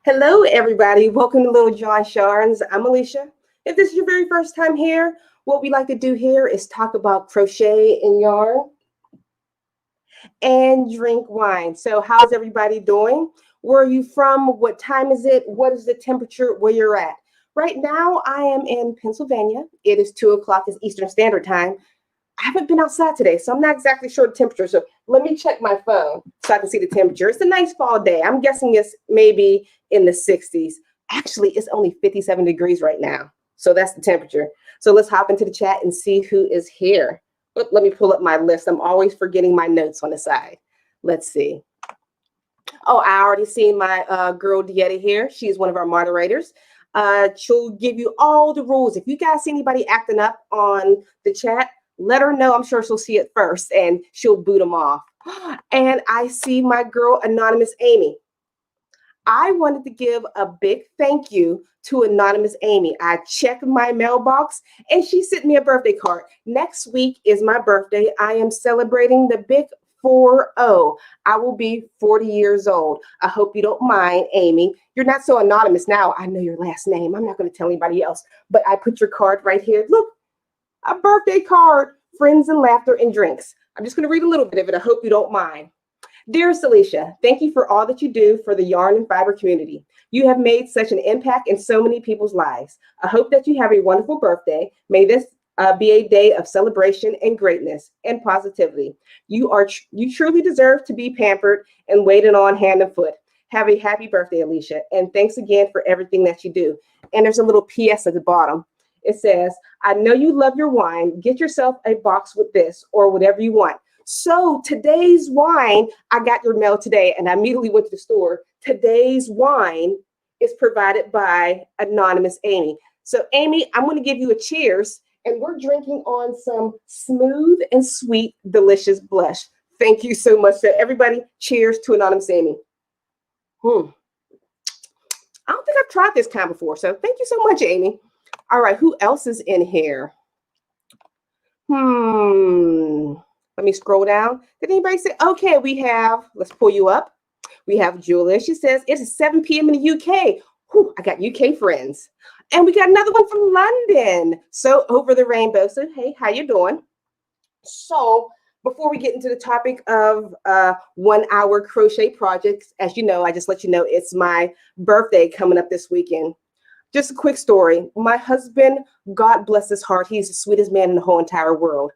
Hello, everybody. Welcome to Little John Sharns. I'm Alysha. If this is your very first time here, what we like to do here is talk about crochet and yarn and drink wine. So how's everybody doing? Where are you from? What time is it? What is the temperature where you're at? Right now, I am in Pennsylvania. It is 2 o'clock is Eastern Standard Time. I haven't been outside today, so I'm not exactly sure the temperature. So let me check my phone so I can see the temperature. It's a nice fall day. I'm guessing it's maybe in the 60s. Actually, it's only 57 degrees right now. So that's the temperature. So let's hop into the chat and see who is here. Let me pull up my list. I'm always forgetting my notes on the side. Let's see. Oh, I already seen my girl Dieta here. She's one of our moderators. She'll give you all the rules. If you guys see anybody acting up on the chat, let her know. I'm sure she'll see it first and she'll boot them off. And I see my girl, Anonymous Amy. I wanted to give a big thank you to Anonymous Amy. I checked my mailbox and she sent me a birthday card. Next week is my birthday. I am celebrating the big 40. I will be 40 years old. I hope you don't mind, Amy. You're not so anonymous now. I know your last name. I'm not going to tell anybody else, but I put your card right here. Look, a birthday card, friends and laughter and drinks. I'm just going to read a little bit of it. I hope you don't mind. Dearest Alysha, thank you for all that you do for the yarn and fiber community. You have made such an impact in so many people's lives. I hope that you have a wonderful birthday. May this be a day of celebration and greatness and positivity. You truly deserve to be pampered and waited on hand and foot. Have a happy birthday, Alysha, and thanks again for everything that you do. And there's a little PS at the bottom. It says, I know you love your wine. Get yourself a box with this or whatever you want. So today's wine, I got your mail today and I immediately went to the store. Today's wine is provided by Anonymous Amy. So Amy, I'm going to give you a cheers and we're drinking on some smooth and sweet, delicious blush. Thank you so much. So everybody, cheers to Anonymous Amy. I don't think I've tried this kind before. So thank you so much, Amy. All right, who else is in here? Let me scroll down. Did anybody say, okay, we have, let's pull you up. We have Julia. She says, it's 7 p.m. in the UK. Whew, I got UK friends. And we got another one from London. So over the rainbow. So, hey, how you doing? So before we get into the topic of 1 hour crochet projects, as you know, I just let you know it's my birthday coming up this weekend. Just a quick story. My husband, God bless his heart, he's the sweetest man in the whole entire world.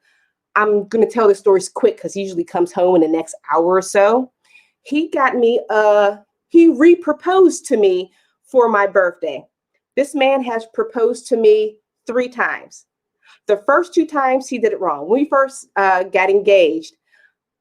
I'm going to tell the stories quick because he usually comes home in the next hour or so. He got me, he re-proposed to me for my birthday. This man has proposed to me 3 times. The first 2 times he did it wrong. When we first got engaged,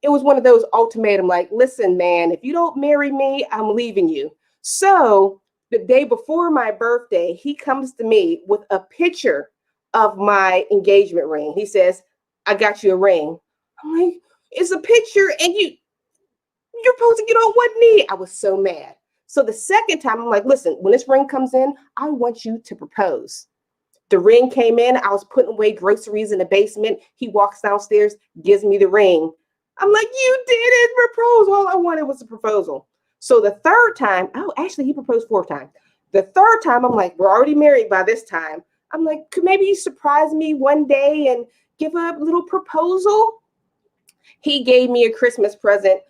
it was one of those ultimatum like, listen, man, if you don't marry me, I'm leaving you. So the day before my birthday, he comes to me with a picture of my engagement ring. He says, I got you a ring. I'm like, it's a picture and you're supposed to get on one knee. I was so mad. So the second time, I'm like, listen, when this ring comes in, I want you to propose. The ring came in. I was putting away groceries in the basement. He walks downstairs, gives me the ring. I'm like, you didn't propose. All I wanted was a proposal. So the third time, oh, actually, he proposed 4 times. The third time, I'm like, we're already married by this time. I'm like, could maybe you surprise me one day and give a little proposal? He gave me a Christmas present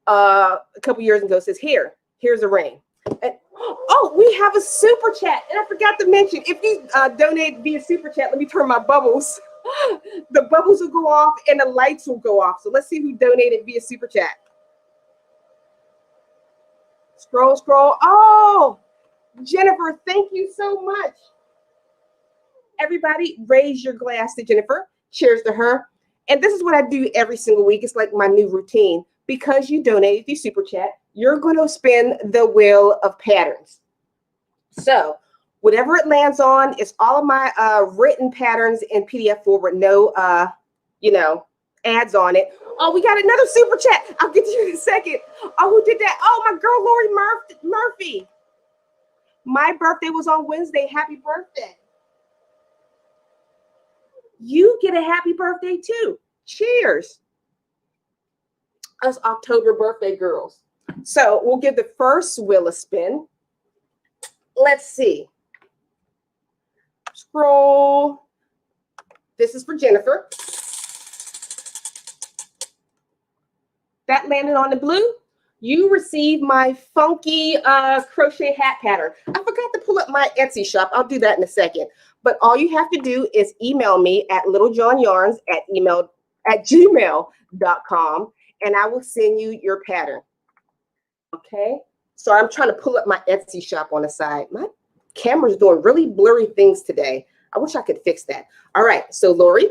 a couple years ago. Says, here's a ring. And, oh, we have a super chat. And I forgot to mention, if you donate via super chat, let me turn my bubbles. The bubbles will go off and the lights will go off. So let's see who donated via super chat. Scroll, scroll. Oh, Jennifer, thank you so much. Everybody raise your glass to Jennifer. Cheers to her. And this is what I do every single week. It's like my new routine. Because you donated the super chat, you're going to spin the wheel of patterns. So whatever it lands on is all of my written patterns in PDF form with no, ads on it. Oh, we got another super chat. I'll get to you in a second. Oh, who did that? Oh, my girl, Lori Murphy. My birthday was on Wednesday. Happy birthday. You get a happy birthday too. Cheers. Us October birthday girls. So we'll give the first wheel a spin. let's see. Scroll. This is for Jennifer. That landed on the blue. You received my funky crochet hat pattern. I forgot to pull up my Etsy shop. I'll do that in a second. But all you have to do is email me at littlejohnyarns@gmail.com, and I will send you your pattern. Okay. So I'm trying to pull up my Etsy shop on the side. My camera's doing really blurry things today. I wish I could fix that. All right. So Lori,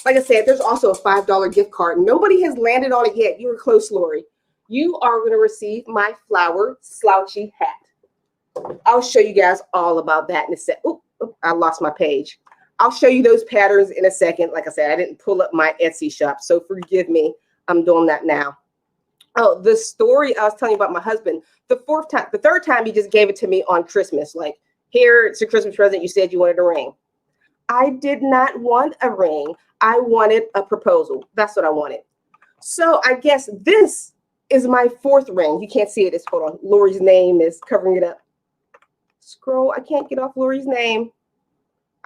like I said, there's also a $5 gift card. Nobody has landed on it yet. You were close, Lori. You are going to receive my Flower Slouchy Hat. I'll show you guys all about that in a sec. Oh, I lost my page. I'll show you those patterns in a second. Like I said, I didn't pull up my Etsy shop, so forgive me. I'm doing that now. Oh, the story I was telling you about my husband. The third time he just gave it to me on Christmas. Like, here, it's a Christmas present. You said you wanted a ring. I did not want a ring. I wanted a proposal. That's what I wanted. So I guess this is my fourth ring. You can't see it. Hold on. Lori's name is covering it up. Scroll. I can't get off Lori's name.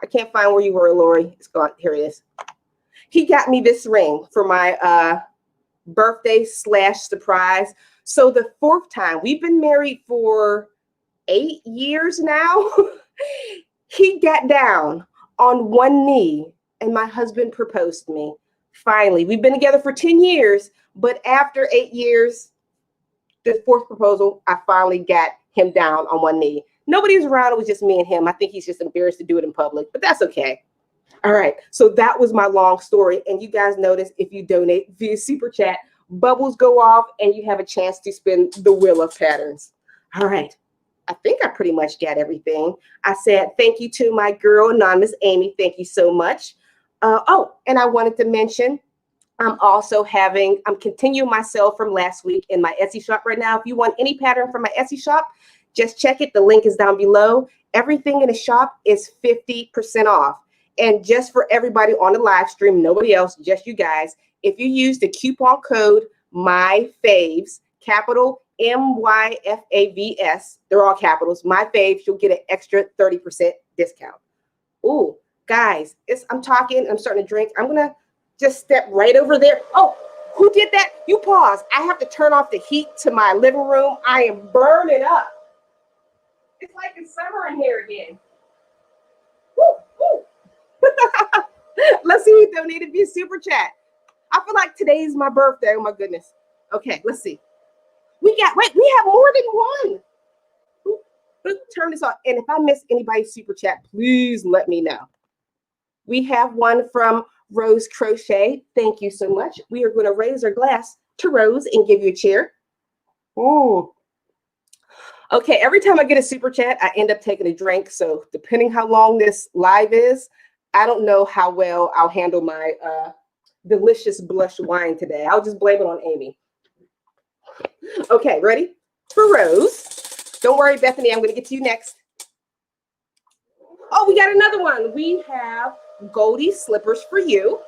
I can't find where you were, Lori. It's gone. Here it is. He got me this ring for my birthday / surprise. So the fourth time, we've been married for 8 years now. He got down on one knee and my husband proposed to me. Finally, we've been together for 10 years, but after 8 years, the fourth proposal, I finally got him down on one knee. Nobody was around. It was just me and him. I think he's just embarrassed to do it in public, but that's okay. All right. So that was my long story. And you guys notice if you donate via Super Chat, bubbles go off and you have a chance to spin the wheel of patterns. All right. I think I pretty much got everything. I said thank you to my girl, Anonymous Amy. Thank you so much. Oh, and I wanted to mention, I'm continuing my sale from last week in my Etsy shop right now. If you want any pattern from my Etsy shop, just check it. The link is down below. Everything in the shop is 50% off. And just for everybody on the live stream, nobody else, just you guys, if you use the coupon code MyFaves, capital MYFAVS, they're all capitals, MyFaves, you'll get an extra 30% discount. Ooh, guys, I'm talking, I'm starting to drink. I'm going to just step right over there. Oh, who did that? You pause. I have to turn off the heat to my living room. I am burning up. It's like it's summer in here again. Woo, woo. Let's see who donated via Super Chat. I feel like today's my birthday. Oh my goodness. Okay, let's see. We have more than one. Turn this off. And if I miss anybody's Super Chat, please let me know. We have one from Rose Crochet. Thank you so much. We are going to raise our glass to Rose and give you a cheer. Oh. Okay, every time I get a Super Chat, I end up taking a drink. So depending how long this live is, I don't know how well I'll handle my delicious blush wine today. I'll just blame it on Amy. Okay, ready? For Rose. Don't worry, Bethany, I'm going to get to you next. Oh, we got another one. We have Goldie Slippers for you.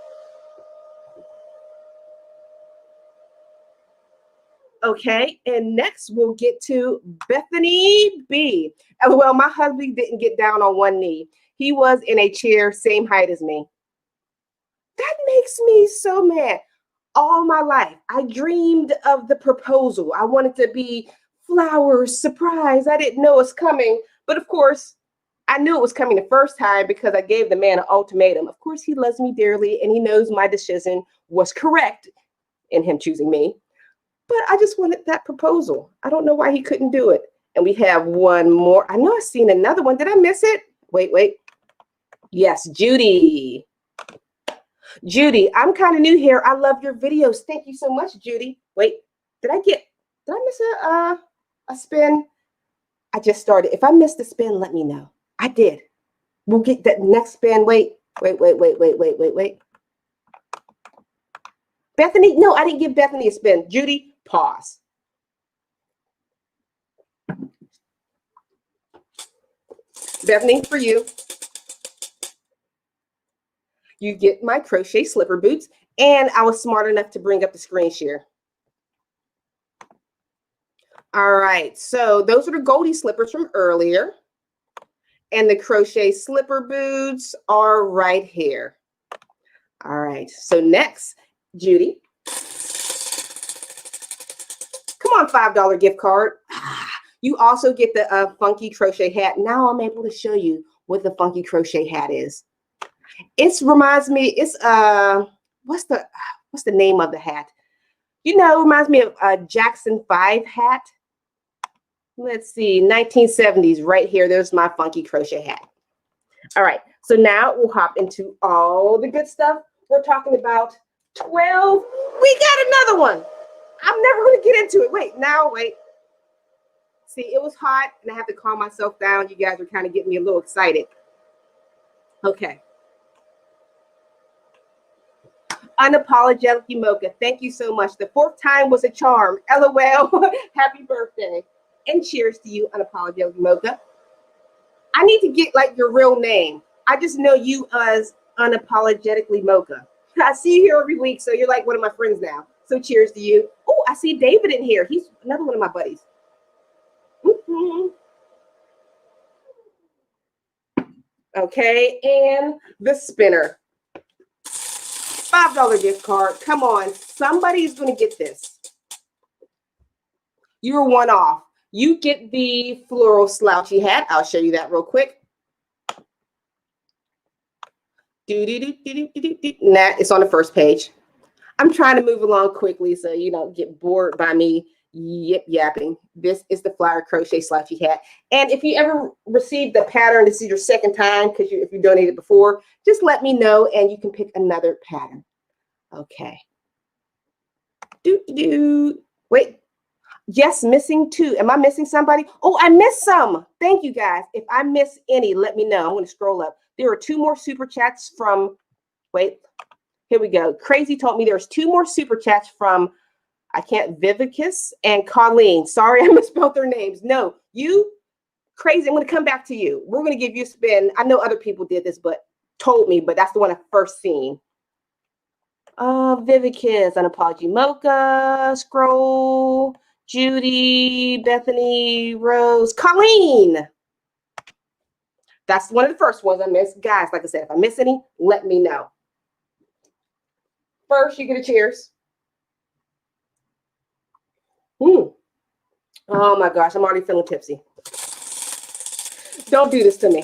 Okay, and next we'll get to Bethany B. Well, my husband didn't get down on one knee. He was in a chair, same height as me. That makes me so mad. All my life, I dreamed of the proposal. I wanted to be flowers, surprise. I didn't know it was coming. But of course, I knew it was coming the first time because I gave the man an ultimatum. Of course, he loves me dearly and he knows my decision was correct in him choosing me. But I just wanted that proposal. I don't know why he couldn't do it. And we have one more. I know I've seen another one. Did I miss it? Wait. Yes, Judy. Judy, I'm kind of new here. I love your videos. Thank you so much, Judy. Wait, did I miss a spin? I just started. If I missed a spin, let me know. I did. We'll get that next spin. Wait. Bethany, no, I didn't give Bethany a spin. Judy, pause. Bethany, for you. You get my crochet slipper boots, and I was smart enough to bring up the screen share. All right, so those are the Goldie slippers from earlier. And the crochet slipper boots are right here. All right, so next, Judy. Come on, $5 gift card. You also get the funky crochet hat. Now I'm able to show you what the funky crochet hat is. It reminds me, it's what's the name of the hat? You know, it reminds me of a Jackson 5 hat. Let's see, 1970s right here. There's my funky crochet hat. All right, so now we'll hop into all the good stuff. We're talking about 12. We got another one. I'm never going to get into it. Wait. See, it was hot, and I have to calm myself down. You guys are kind of getting me a little excited. Okay. Unapologetically Mocha, thank you so much. The 4th time was a charm. LOL. Happy birthday. And cheers to you, Unapologetically Mocha. I need to get like your real name. I just know you as Unapologetically Mocha. I see you here every week, so you're like one of my friends now. So cheers to you. Oh, I see David in here. He's another one of my buddies. Okay, and the spinner. $5 gift card. Come on, somebody's going to get this. You're one off. You get the Floral Slouchy Hat. I'll show you that real quick. Nah, it's on the first page. I'm trying to move along quickly so you don't get bored by me yapping. This is the Flower Crochet Slouchy Hat. And if you ever received the pattern, this is your second time because if you donated before, just let me know and you can pick another pattern. Okay. Wait. Yes, missing 2. Am I missing somebody? Oh, I missed some. Thank you, guys. If I miss any, let me know. I'm going to scroll up. There are 2 more super chats from, wait, here we go. Crazy told me there's 2 more super chats from, Vivicus and Colleen. Sorry, I misspelled their names. No, you, Crazy, I'm going to come back to you. We're going to give you a spin. I know other people did this, but told me, but that's the one I first seen. Vivicus, Unapology Mocha, Scroll, Judy, Bethany, Rose, Colleen. That's one of the first ones I missed. Guys, like I said, if I miss any, let me know. First, you get a cheers. Oh my gosh, I'm already feeling tipsy. Don't do this to me.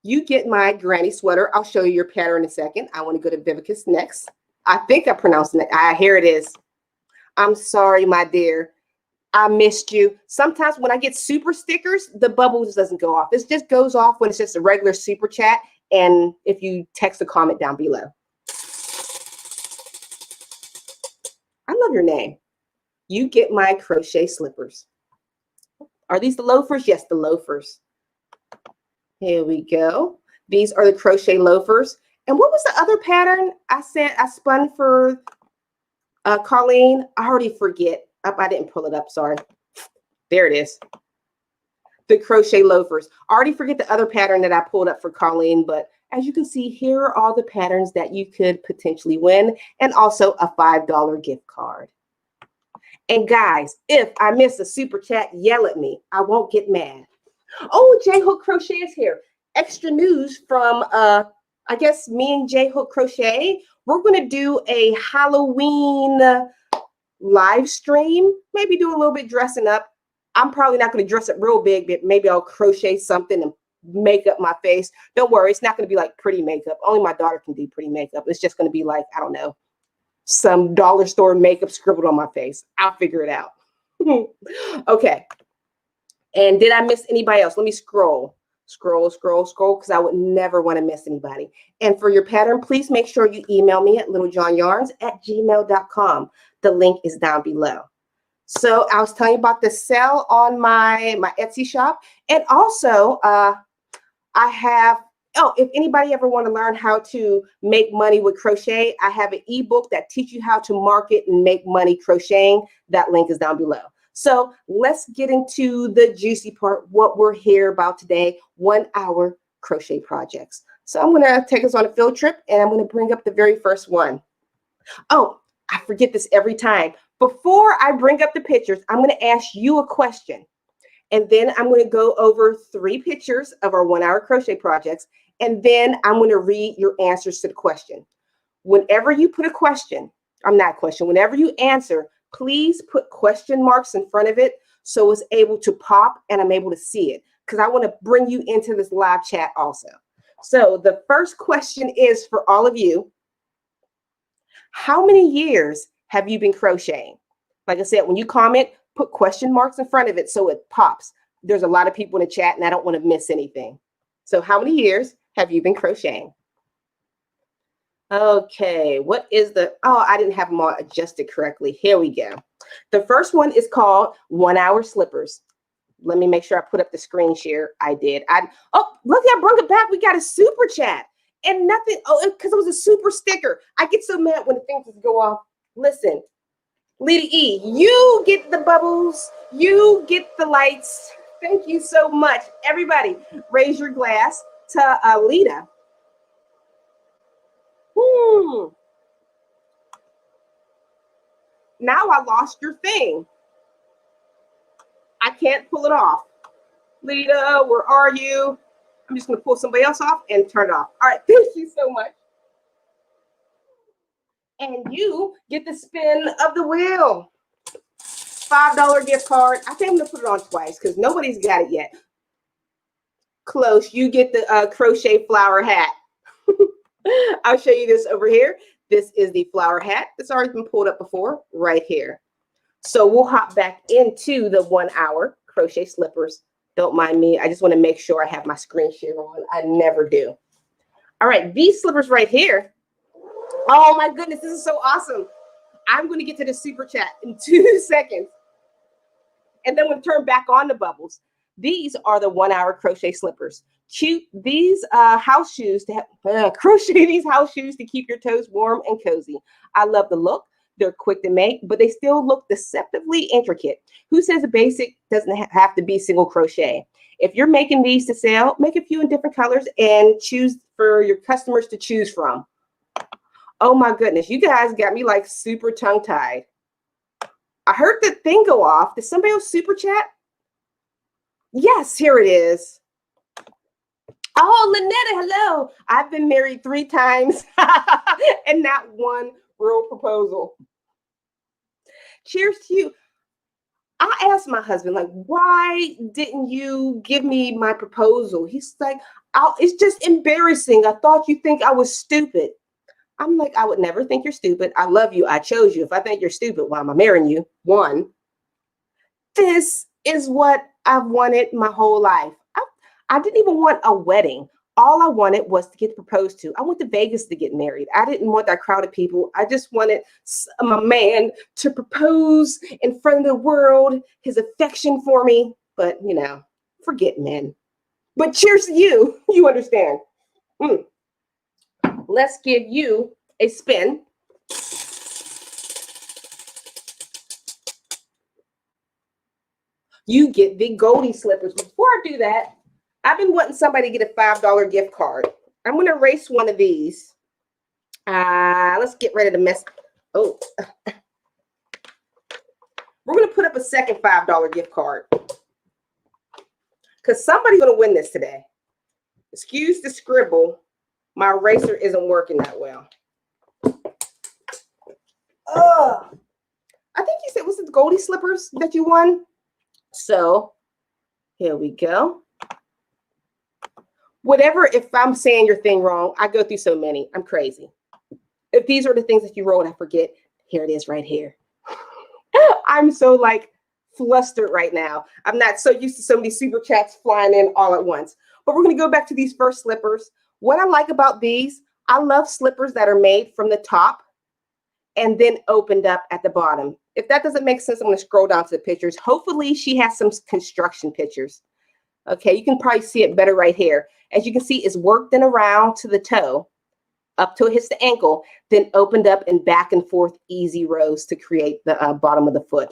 You get my granny sweater. I'll show you your pattern in a second. I want to go to Vivicus next. I think I pronounced it. Here it is. I'm sorry, my dear. I missed you. Sometimes when I get super stickers, the bubble just doesn't go off. It just goes off when it's just a regular super chat and if you text a comment down below. I love your name. You get my crochet slippers. Are these the loafers? Yes, the loafers. Here we go. These are the crochet loafers. And what was the other pattern I spun for Colleen? I already forget. I didn't pull it up. Sorry. There it is. The crochet loafers. I already forget the other pattern that I pulled up for Colleen, but as you can see, here are all the patterns that you could potentially win and also a $5 gift card. And guys, if I miss a super chat, yell at me. I won't get mad. Oh, J Hook Crochet is here. Extra news from, I guess, me and J Hook Crochet. We're going to do a Halloween live stream. Maybe do a little bit dressing up. I'm probably not going to dress up real big, but maybe I'll crochet something and make up my face. Don't worry. It's not going to be like pretty makeup. Only my daughter can do pretty makeup. It's just going to be like, I don't know, some dollar store makeup scribbled on my face. I'll figure it out. Okay. And did I miss anybody else? Let me scroll, because I would never want to miss anybody. And for your pattern, please make sure you email me at littlejohnyarns@gmail.com. The link is down below. So I was telling you about the sale on my Etsy shop. And also, I have, if anybody ever want to learn how to make money with crochet, I have an ebook that teaches you how to market and make money crocheting. That link is down below. So let's get into the juicy part, what we're here about today, 1 hour crochet projects. So I'm going to take us on a field trip and I'm going to bring up the very first one. Oh, I forget this every time. Before I bring up the pictures, I'm going to ask you a question. And then I'm going to go over 3 pictures of our 1-hour crochet projects. And then I'm going to read your answers to the question. Whenever you put a question, whenever you answer, please put question marks in front of it so it's able to pop and I'm able to see it, because I want to bring you into this live chat also. So the first question is for all of you. How many years have you been crocheting? Like I said, when you comment, put question marks in front of it so it pops. There's a lot of people in the chat and I don't want to miss anything. So how many years have you been crocheting? Okay, what is the, oh, I didn't have them all adjusted correctly. Here we go. The first one is called 1-hour slippers. Let me make sure I put up the screen share. I did. Oh, look, I brought it back. We got a super chat and nothing. Oh, because it was a super sticker. I get so mad when the things just go off. Listen, Lita E, you get the bubbles. You get the lights. Thank you so much. Everybody, raise your glass to Lita. Now I lost your thing. I can't pull it off. Lita, where are you? I'm just going to pull somebody else off and turn it off. All right, thank you so much. And you get the spin of the wheel. $5 gift card. I think I'm going to put it on twice because nobody's got it yet. Close. You get the Crochet Flower Hat. I'll show you this over here. This is the flower hat that's already been pulled up before right here. So we'll hop back into the 1-hour crochet slippers. Don't mind me. I just want to make sure I have my screen share on. I never do. All right, these slippers right here. Oh my goodness, this is so awesome. I'm going to get to the super chat in 2 seconds. And then we'll turn back on the bubbles. These are the 1-hour crochet slippers. Cute these house shoes to have, crochet these house shoes to keep your toes warm and cozy. I love the look. They're quick to make, but they still look deceptively intricate. Who says a basic doesn't have to be single crochet? If you're making these to sell, make a few in different colors and choose for your customers to choose from. Oh my goodness, you guys got me like super tongue-tied. I heard the thing go off. Did somebody else super chat? Yes, here it is. Oh, Lynetta, hello. I've been married 3 times and not one real proposal. Cheers to you. I asked my husband, like, why didn't you give me my proposal? He's like, it's just embarrassing. I thought you think I was stupid. I'm like, I would never think you're stupid. I love you. I chose you. If I think you're stupid, why am I marrying you? 1, this is what I've wanted my whole life. I didn't even want a wedding. All I wanted was to get proposed to. I went to Vegas to get married. I didn't want that crowd of people. I just wanted my man to propose in front of the world, his affection for me. But, you know, forget men. But cheers to you. You understand. Let's give you a spin. You get the Goldie slippers. Before I do that, I've been wanting somebody to get a $5 gift card. I'm going to erase one of these. Let's get rid of the mess. Oh. We're going to put up a second $5 gift card. Because somebody's going to win this today. Excuse the scribble. My eraser isn't working that well. I think you said, was it the Goldie slippers that you won? So, here we go. Whatever, if I'm saying your thing wrong, I go through so many. I'm crazy. If these are the things that you wrote, I forget. Here it is right here. I'm so like flustered right now. I'm not so used to so many super chats flying in all at once. But we're going to go back to these first slippers. What I like about these, I love slippers that are made from the top and then opened up at the bottom. If that doesn't make sense, I'm going to scroll down to the pictures. Hopefully she has some construction pictures. Okay, you can probably see it better right here. As you can see, it's worked in around to the toe, up till it hits the ankle, then opened up and back and forth easy rows to create the bottom of the foot.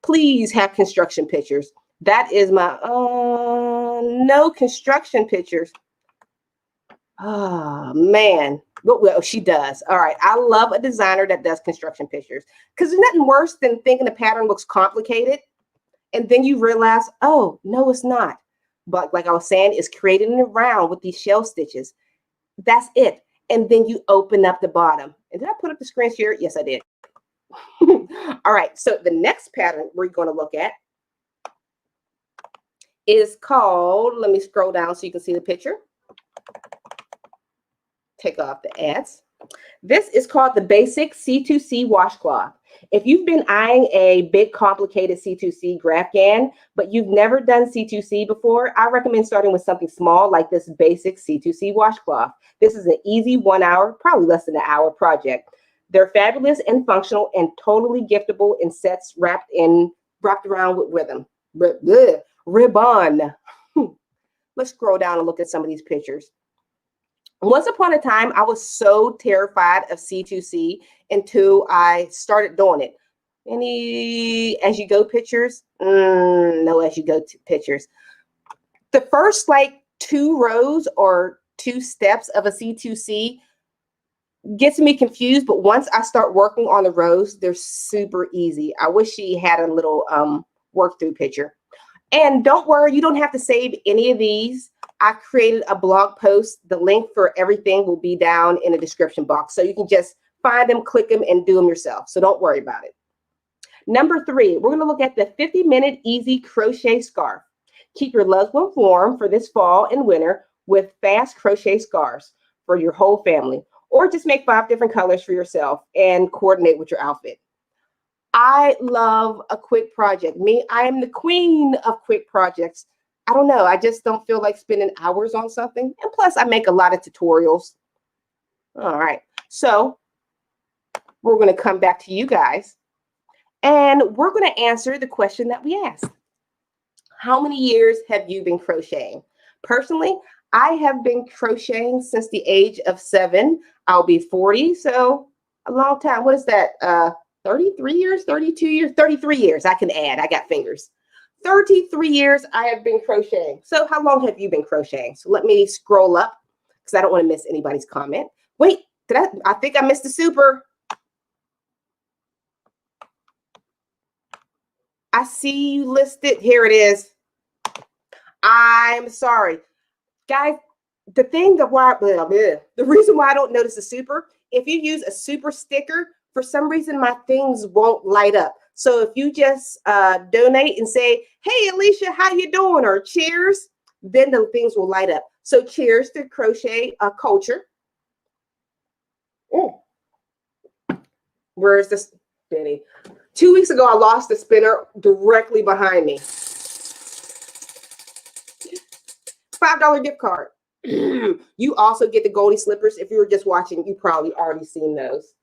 Please have construction pictures. That is my, no construction pictures. Oh, man. Well, she does. All right. I love a designer that does construction pictures because there's nothing worse than thinking the pattern looks complicated. And then you realize, oh, no, it's not. But like I was saying, it's created in a round with these shell stitches. That's it. And then you open up the bottom. And did I put up the screen share? Yes, I did. All right. So the next pattern we're going to look at is called, let me scroll down so you can see the picture. Take off the ads. This is called the basic C2c washcloth. If you've been eyeing a big, complicated C2c Grafgan, but you've never done C2c before, I recommend starting with something small like this basic C2c washcloth. This is an easy 1 hour, probably less than an hour project. They're fabulous and functional and totally giftable in sets wrapped around with ribbon. Let's scroll down and look at some of these pictures. Once upon a time, I was so terrified of C2c until I started doing it. Any as you go pictures? No as you go pictures. The first like 2 rows or 2 steps of a C2c gets me confused, but once I start working on the rows, they're super easy. I wish she had a little work through picture. And don't worry, you don't have to save any of these. I created a blog post. The link for everything will be down in the description box. So you can just find them, click them, and do them yourself. So don't worry about it. Number 3, we're going to look at the 50-minute easy crochet scarf. Keep your loved ones warm for this fall and winter with fast crochet scarves for your whole family. Or just make 5 different colors for yourself and coordinate with your outfit. I love a quick project. I am the queen of quick projects. I don't know. I just don't feel like spending hours on something. And plus, I make a lot of tutorials. All right. So we're going to come back to you guys. And we're going to answer the question that we asked. How many years have you been crocheting? Personally, I have been crocheting since the age of 7. I'll be 40, so a long time. What is that? 33 years, 32 years, 33 years. I can add. I got fingers. 33 years I have been crocheting. So how long have you been crocheting? So let me scroll up because I don't want to miss anybody's comment. Wait, I think I missed the super. I see you listed. Here it is. I'm sorry. Guys, the reason why I don't notice the super, if you use a super sticker, for some reason my things won't light up. So if you just donate and say, hey, Alysha, how you doing? Or cheers, then the things will light up. So cheers to crochet culture. Where's this, Beanie? 2 weeks ago, I lost the spinner directly behind me. $5 gift card. You also get the Goldie slippers. If you were just watching, you probably already seen those.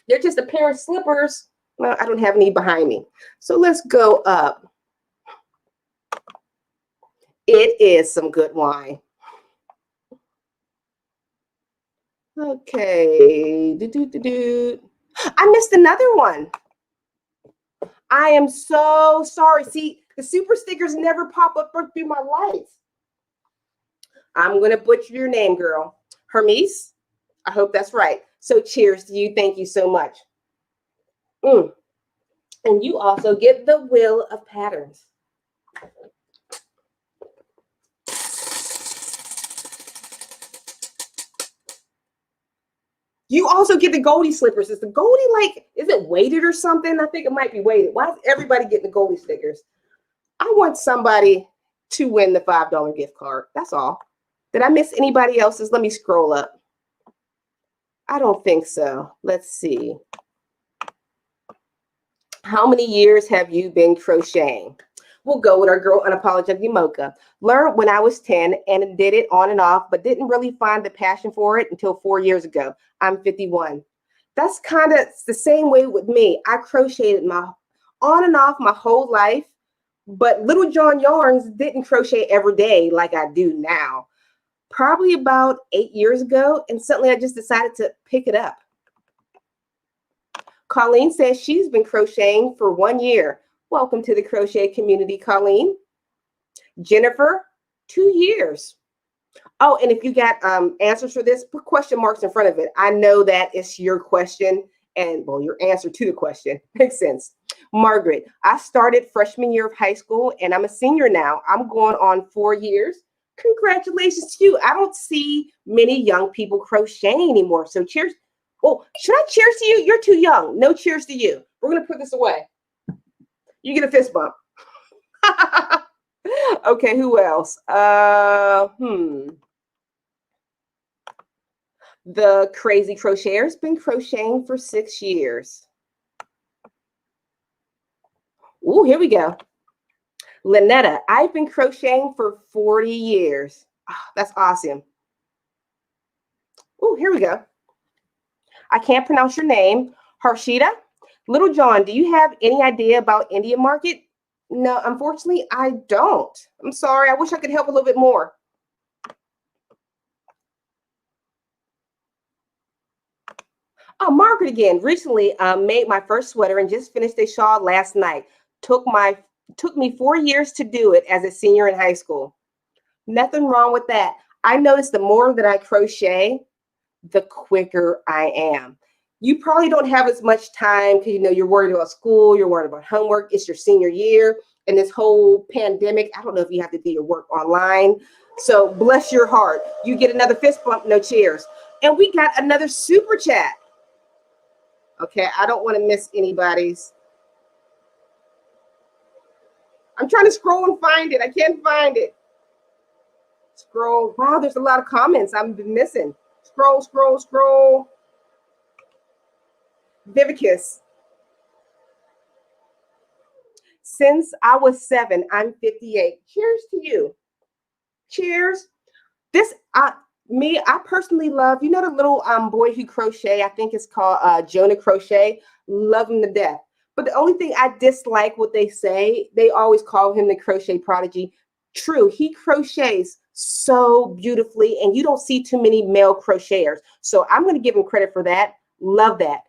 They're just a pair of slippers. Well, I don't have any behind me. So let's go up. It is some good wine. Okay. I missed another one. I am so sorry. See, the super stickers never pop up through my lights. I'm going to butcher your name, girl. Hermes. I hope that's right. So cheers to you. Thank you so much. And you also get the Wheel of Patterns. You also get the Goldie slippers. Is the Goldie like, is it weighted or something? I think it might be weighted. Why is everybody getting the Goldie stickers? I want somebody to win the $5 gift card. That's all. Did I miss anybody else's? Let me scroll up. I don't think so. Let's see. How many years have you been crocheting? We'll go with our girl Unapologetically Mocha. Learned when I was 10 and did it on and off, but didn't really find the passion for it until 4 years ago. I'm 51. That's kind of the same way with me. I crocheted on and off my whole life, but Little John Yarns didn't crochet every day like I do now. Probably about 8 years ago, and suddenly I just decided to pick it up. Colleen says she's been crocheting for 1 year. Welcome to the crochet community, Colleen. Jennifer, 2 years. Oh, and if you got answers for this, put question marks in front of it. I know that it's your question and, well, your answer to the question. Makes sense. Margaret, I started freshman year of high school and I'm a senior now. I'm going on 4 years. Congratulations to you. I don't see many young people crocheting anymore. So cheers. Oh, should I cheers to you? You're too young. No cheers to you. We're going to put this away. You get a fist bump. Okay, who else? The Crazy Crocheter's been crocheting for 6 years. Ooh, here we go. Lynetta, I've been crocheting for 40 years. Oh, that's awesome. Ooh, here we go. I can't pronounce your name. Harshita Littlejohn, do you have any idea about Indian market? No, unfortunately, I don't. I'm sorry. I wish I could help a little bit more. Oh, Margaret again. Recently made my first sweater and just finished a shawl last night. Took me 4 years to do it as a senior in high school. Nothing wrong with that. I noticed the more that I crochet, the quicker I am. You probably don't have as much time because you're worried about school, you're worried about homework. It's your senior year and this whole pandemic. I don't know if you have to do your work online. So bless your heart. You get another fist bump, no cheers. And we got another super chat. Okay, I don't want to miss anybody's. I'm trying to scroll and find it. I can't find it. Scroll. Wow, there's a lot of comments I've been missing. Scroll, scroll, scroll. Vivicus. Since I was 7, I'm 58. Cheers to you. Cheers. I personally love, the little boy who crochet, I think it's called Jonah Crochet. Love him to death. But the only thing I dislike what they say, they always call him the crochet prodigy. True, he crochets so beautifully, and you don't see too many male crocheters. So I'm going to give him credit for that. Love that.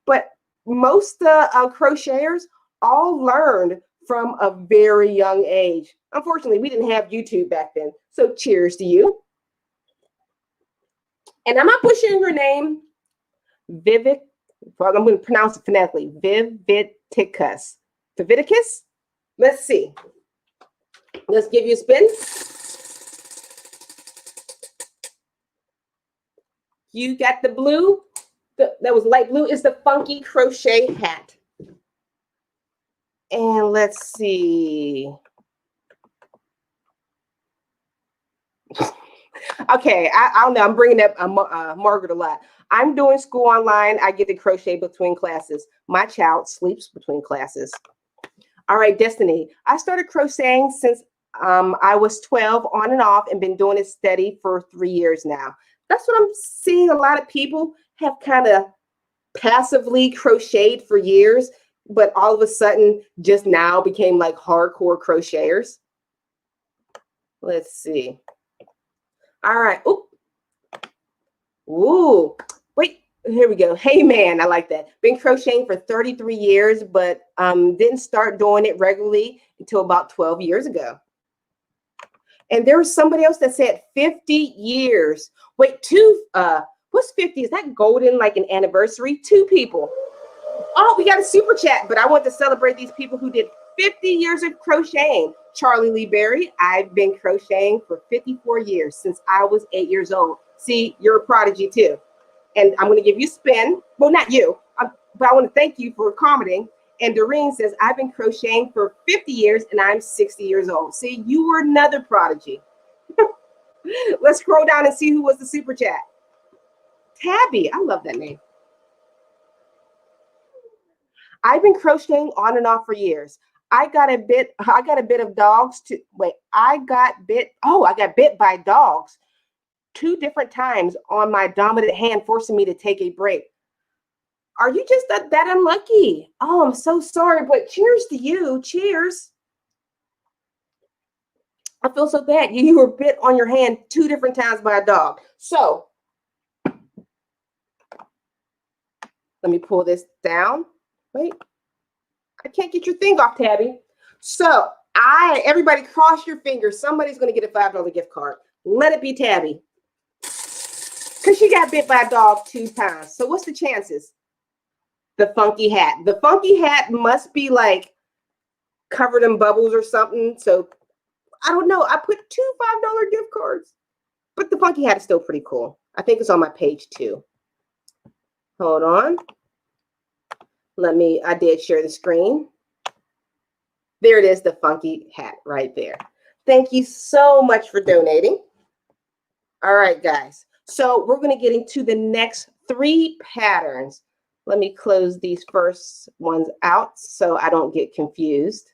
But most crocheters all learned from a very young age. Unfortunately, we didn't have YouTube back then. So cheers to you. And I'm not pushing her name, Vivic. Well, I'm going to pronounce it phonetically. Viviticus. Viviticus? Let's see. Let's give you a spin. You got the blue. That was light blue. Is the funky crochet hat. And let's see. Okay, I don't know. I'm bringing up Margaret a lot. I'm doing school online. I get to crochet between classes. My child sleeps between classes. All right, Destiny. I started crocheting since I was 12 on and off and been doing it steady for 3 years now. That's what I'm seeing. A lot of people have kind of passively crocheted for years, but all of a sudden just now became like hardcore crocheters. Let's see. All right. Ooh. Wait. Here we go. Hey, man. I like that. Been crocheting for 33 years, but didn't start doing it regularly until about 12 years ago. And there was somebody else that said 50 years. Wait, what's 50? Is that golden, like an anniversary? 2 people. Oh, we got a super chat, but I want to celebrate these people who did 50 years of crocheting. Charlie Lee Berry, I've been crocheting for 54 years since I was 8 years old. See, you're a prodigy too. And I'm going to give you a spin. Well, not you, but I want to thank you for commenting. And Doreen says, I've been crocheting for 50 years and I'm 60 years old. See, you were another prodigy. Let's scroll down and see who was the super chat. Tabby, I love that name. I've been crocheting on and off for years. I got bit by dogs 2 different times on my dominant hand, forcing me to take a break. Are you just that unlucky? Oh, I'm so sorry, but cheers to you. Cheers. I feel so bad. You were bit on your hand 2 different times by a dog. So let me pull this down. Wait, I can't get your thing off, Tabby. So everybody cross your fingers. Somebody's going to get a $5 gift card. Let it be Tabby. Because she got bit by a dog 2 times. So what's the chances? The funky hat. The funky hat must be like covered in bubbles or something. So I don't know. I put 2 $5 gift cards. But the funky hat is still pretty cool. I think it's on my page 2. Hold on. I did share the screen. There it is, the funky hat right there. Thank you so much for donating. All right, guys. So we're going to get into the next 3 patterns. Let me close these first ones out so I don't get confused.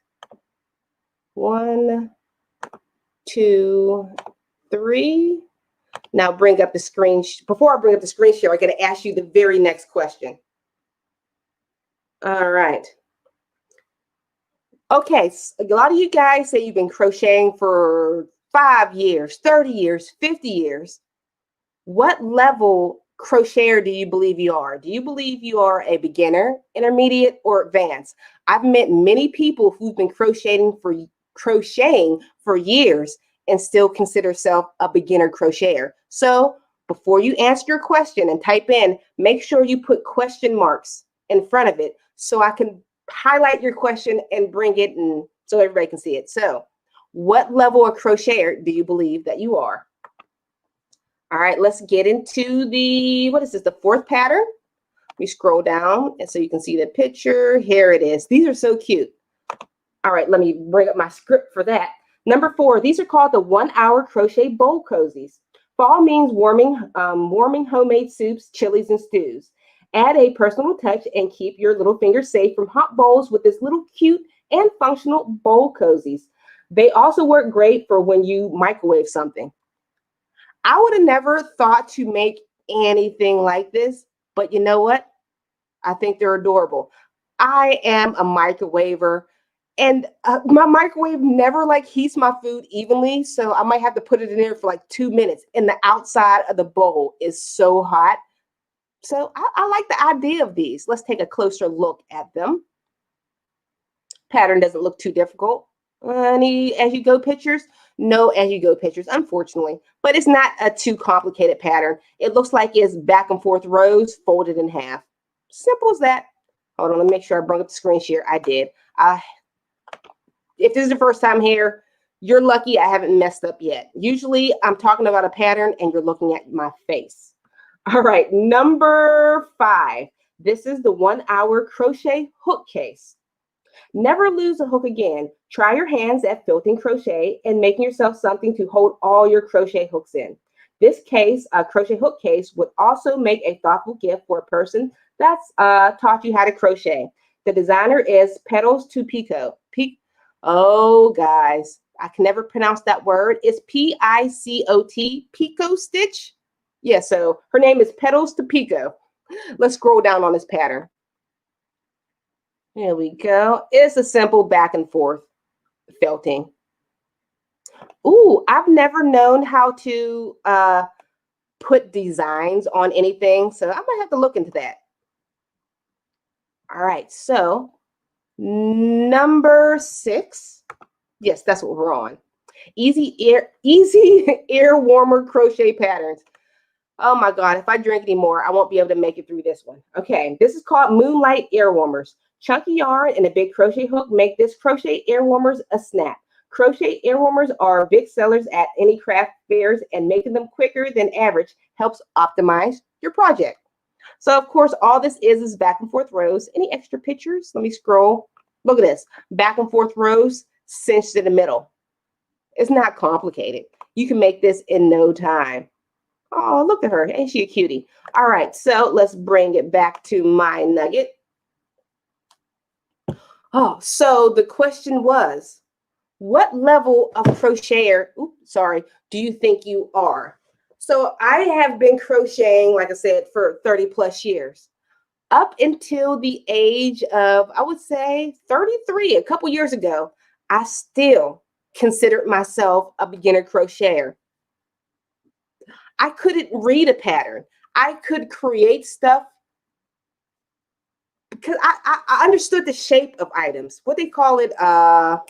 1, 2, 3. Now bring up the screen. Before I bring up the screen share, I got to ask you the very next question. All right. Okay, so a lot of you guys say you've been crocheting for 5 years, 30 years, 50 years. What level crocheter do you believe you are? Do you believe you are a beginner, intermediate, or advanced? I've met many people who've been crocheting for years and still consider self a beginner crocheter. So before you answer your question and type in, make sure you put question marks in front of it so I can highlight your question and bring it in so everybody can see it. So what level of crocheter do you believe that you are? All right, let's get into the, what is this, the 4th pattern? We scroll down and so you can see the picture. Here it is. These are so cute. All right, let me bring up my script for that. Number 4, these are called the 1-hour crochet bowl cozies. Fall means warming homemade soups, chilies, and stews. Add a personal touch and keep your little fingers safe from hot bowls with this little cute and functional bowl cozies. They also work great for when you microwave something. I would have never thought to make anything like this, but you know what? I think they're adorable. I am a microwaver, and my microwave never like heats my food evenly, so I might have to put it in there for like 2 minutes, and the outside of the bowl is so hot. So I like the idea of these. Let's take a closer look at them. Pattern doesn't look too difficult. Any as you go pictures? No as you go pictures, unfortunately. But it's not a too complicated pattern. It looks like it's back and forth rows folded in half. Simple as that. Hold on, let me make sure I brought up the screen share. I did. If this is the first time here, you're lucky I haven't messed up yet. Usually I'm talking about a pattern and you're looking at my face. All right, number 5. This is the 1-hour crochet hook case. Never lose a hook again. Try your hands at felting crochet and making yourself something to hold all your crochet hooks in. This case, a crochet hook case, would also make a thoughtful gift for a person that's taught you how to crochet. The designer is Petals to Pico. Oh, guys, I can never pronounce that word. It's P-I-C-O-T, Pico Stitch. Yeah, so her name is Petals to Pico. Let's scroll down on this pattern. There we go. It's a simple back and forth felting. Ooh, I've never known how to put designs on anything, so I might have to look into that. All right, so number 6. Yes, that's what we're on. Easy ear warmer crochet patterns. Oh my God, if I drink any more, I won't be able to make it through this one. Okay, this is called Moonlight Ear Warmers. Chunky yarn and a big crochet hook make this crochet ear warmers a snap. Crochet ear warmers are big sellers at any craft fairs, and making them quicker than average helps optimize your project. So of course, all this is back and forth rows. Any extra pictures? Let me scroll. Look at this. Back and forth rows cinched in the middle. It's not complicated. You can make this in no time. Oh, look at her. Ain't she a cutie? All right, so let's bring it back to my nugget. Oh, so the question was, what level of crocheter, do you think you are? So I have been crocheting, like I said, for 30 plus years. Up until the age of, I would say 33, a couple years ago, I still considered myself a beginner crocheter. I couldn't read a pattern. I could create stuff because I understood the shape of items. What they call it, oh,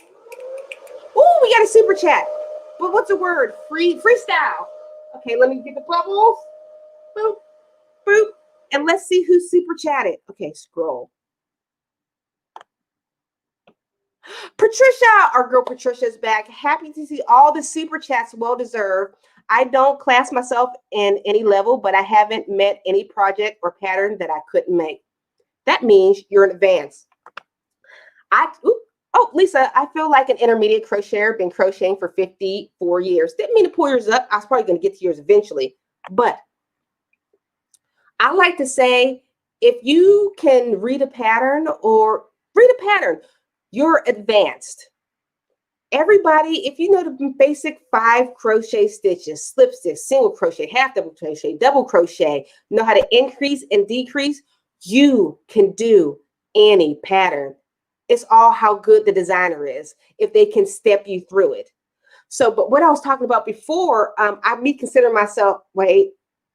we got a super chat. but what's the word? Freestyle. Okay, let me get the bubbles. Boop, boop. And let's see who super chatted. Okay, scroll. Patricia, our girl Patricia is back. Happy to see all the super chats, well deserved. I don't class myself in any level, but I haven't met any project or pattern that I couldn't make. That means you're in advance. Oh, Lisa, I feel like an intermediate crocheter, been crocheting for 54 years. Didn't mean to pull yours up. I was probably going to get to yours eventually. But I like to say, if you can read a pattern, you're advanced. Everybody, if you know the basic 5 crochet stitches, slip stitch, single crochet, half double crochet, know how to increase and decrease, you can do any pattern. It's all how good the designer is, if they can step you through it. So, but what I was talking about before, I consider myself, wait,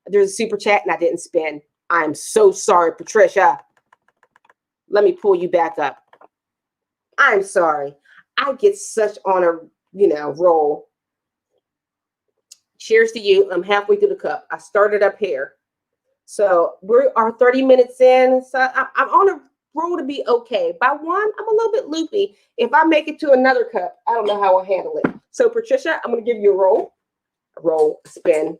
there's a super chat and I didn't spin. I'm so sorry, Patricia. Let me pull you back up. I'm sorry. I get such on a, roll. Cheers to you. I'm halfway through the cup. I started up here. So we are 30 minutes in. So I'm on a roll to be okay. By one, I'm a little bit loopy. If I make it to another cup, I don't know how I'll handle it. So Patricia, I'm going to give you a spin.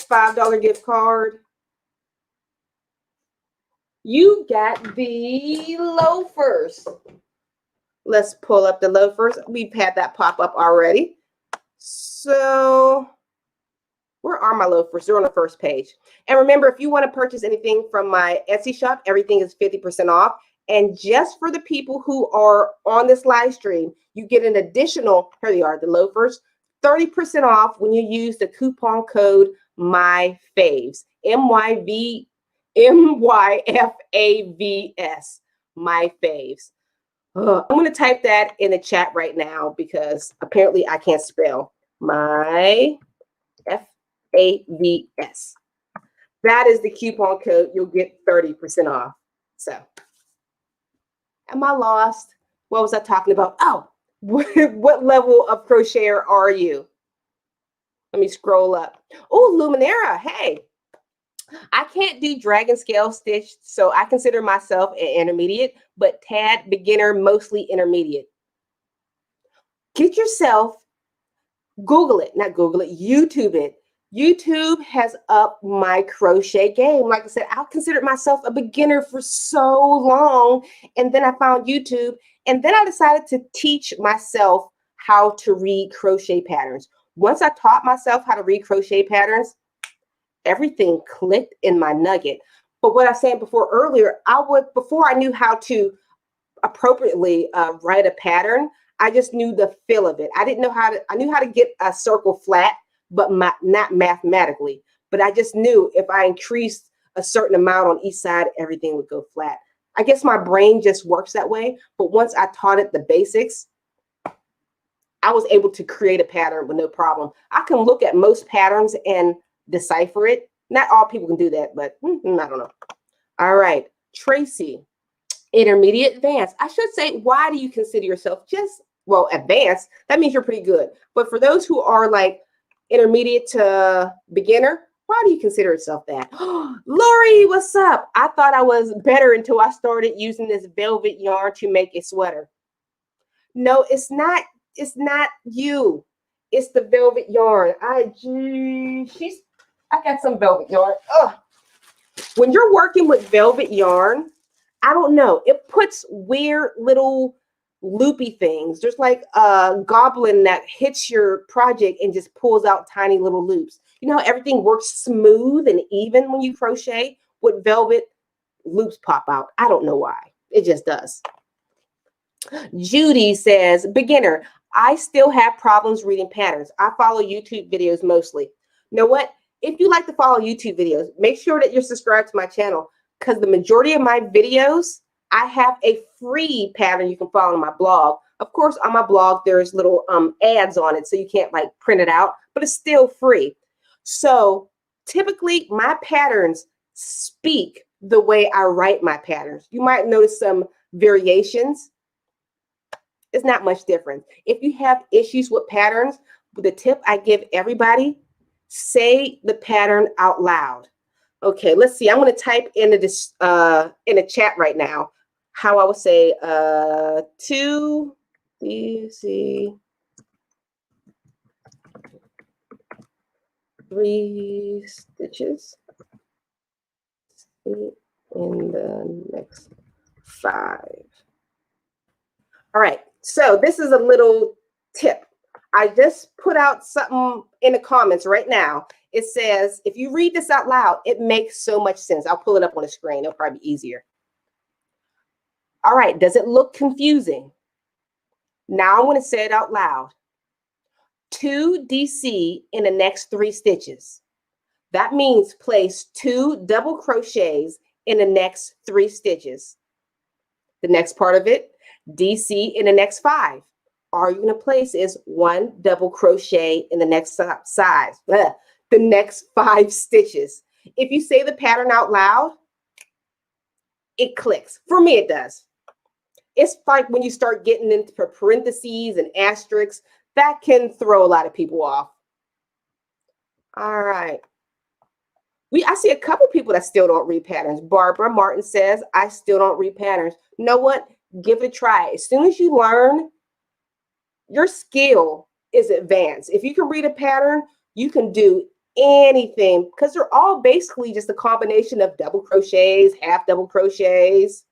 $5 gift card. You got the loafers. Let's pull up the loafers. We've had that pop up already. So where are my loafers? They're on the first page. And remember, if you want to purchase anything from my Etsy shop, everything is 50% off. And just for the people who are on this live stream, you get an additional, here they are, the loafers, 30% off when you use the coupon code MYFAVS, MYFAVS, MyFaves. I'm going to type that in the chat right now because apparently I can't spell MyFAVS. That is the coupon code. You'll get 30% off. So, am I lost? What was I talking about? Oh, what level of crocheter are you? Let me scroll up. Oh, Luminera. Hey, I can't do dragon scale stitch, so I consider myself an intermediate, but tad beginner, mostly intermediate. Get yourself, YouTube it. YouTube has upped my crochet game. Like I said, I considered myself a beginner for so long, and then I found YouTube, and then I decided to teach myself how to read crochet patterns. Once I taught myself how to read crochet patterns, everything clicked in my nugget. But what I was saying earlier, before I knew how to appropriately write a pattern, I just knew the feel of it. I knew how to get a circle flat, but not mathematically. But I just knew if I increased a certain amount on each side, everything would go flat. I guess my brain just works that way. But once I taught it the basics, I was able to create a pattern with no problem. I can look at most patterns and decipher it. Not all people can do that, but I don't know. All right, Tracy, intermediate, advanced. I should say, why do you consider yourself advanced? That means you're pretty good. But for those who are like intermediate to beginner, why do you consider yourself that? Lori, what's up? I thought I was better until I started using this velvet yarn to make a sweater. No, it's not. It's not you. It's the velvet yarn. I got some velvet yarn. Ugh. When you're working with velvet yarn, I don't know. It puts weird little loopy things. There's like a goblin that hits your project and just pulls out tiny little loops. You know how everything works smooth and even when you crochet? With velvet, loops pop out. I don't know why. It just does. Judy says, beginner. I still have problems reading patterns. I follow YouTube videos mostly. You know what? If you like to follow YouTube videos, make sure that you're subscribed to my channel because the majority of my videos, I have a free pattern you can follow on my blog. Of course, on my blog, there's little ads on it, so you can't like print it out, but it's still free. So typically, my patterns speak the way I write my patterns. You might notice some variations. It's not much different. If you have issues with patterns, the tip I give everybody, say the pattern out loud. Okay, let's see. I'm going to type into this in the chat right now how I would say 2 easy 3 stitches in the next 5. All right, so this is a little tip. I just put out something in the comments right now. It says, if you read this out loud, it makes so much sense. I'll pull it up on the screen. It'll probably be easier. All right, does it look confusing? Now I'm going to say it out loud. 2 DC in the next 3 stitches. That means place 2 double crochets in the next 3 stitches. The next part of it, DC in the next 5. All you're going to place is 1 double crochet in the next size. The next 5 stitches. If you say the pattern out loud, it clicks. For me, it does. It's like when you start getting into parentheses and asterisks, that can throw a lot of people off. All right. I see a couple people that still don't read patterns. Barbara Martin says, I still don't read patterns. You know what? Give it a try. As soon as you learn, your skill is advanced. If you can read a pattern, you can do anything because they're all basically just a combination of double crochets, half double crochets.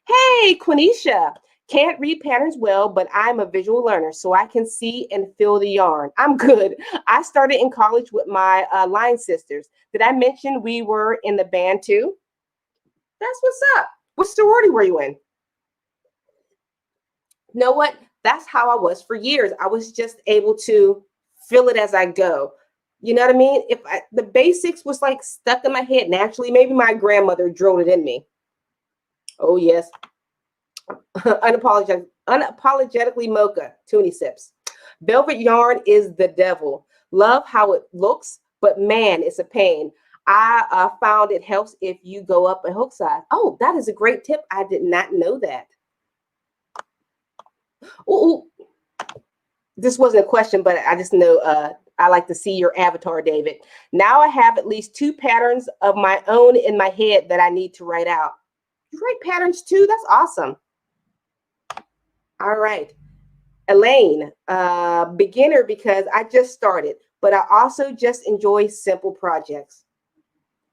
Hey, Quenisha. Can't read patterns well, but I'm a visual learner, so I can see and feel the yarn. I'm good. I started in college with my line sisters. Did I mention we were in the band too? That's what's up. What sorority were you in? You know what? That's how I was for years. I was just able to feel it as I go. You know what I mean? The basics was like stuck in my head naturally. Maybe my grandmother drilled it in me. Oh, yes. Unapologetically mocha, Toonie Sips. Velvet yarn is the devil. Love how it looks, but man, it's a pain. I found it helps if you go up a hook size. Oh, that is a great tip. I did not know that. Ooh, this wasn't a question, but I just know I like to see your avatar, David. Now I have at least 2 patterns of my own in my head that I need to write out. You write patterns too? That's awesome. All right. Elaine, beginner because I just started, but I also just enjoy simple projects.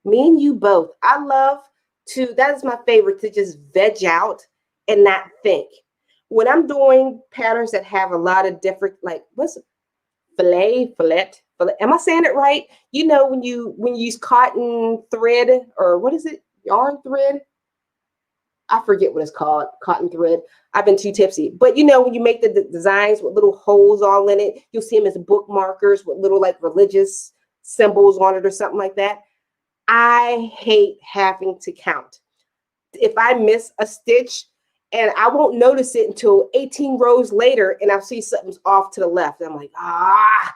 Me and you both. I love that is my favorite, to just veg out and not think. When I'm doing patterns that have a lot of different, like, what's fillet? Am I saying it right? You know, when you use cotton thread, or what is it? Yarn thread? I forget what it's called, cotton thread. I've been too tipsy. But you know, when you make the designs with little holes all in it, you'll see them as bookmarkers with little like religious symbols on it or something like that. I hate having to count. If I miss a stitch, and I won't notice it until 18 rows later, and I'll see something's off to the left. I'm like, I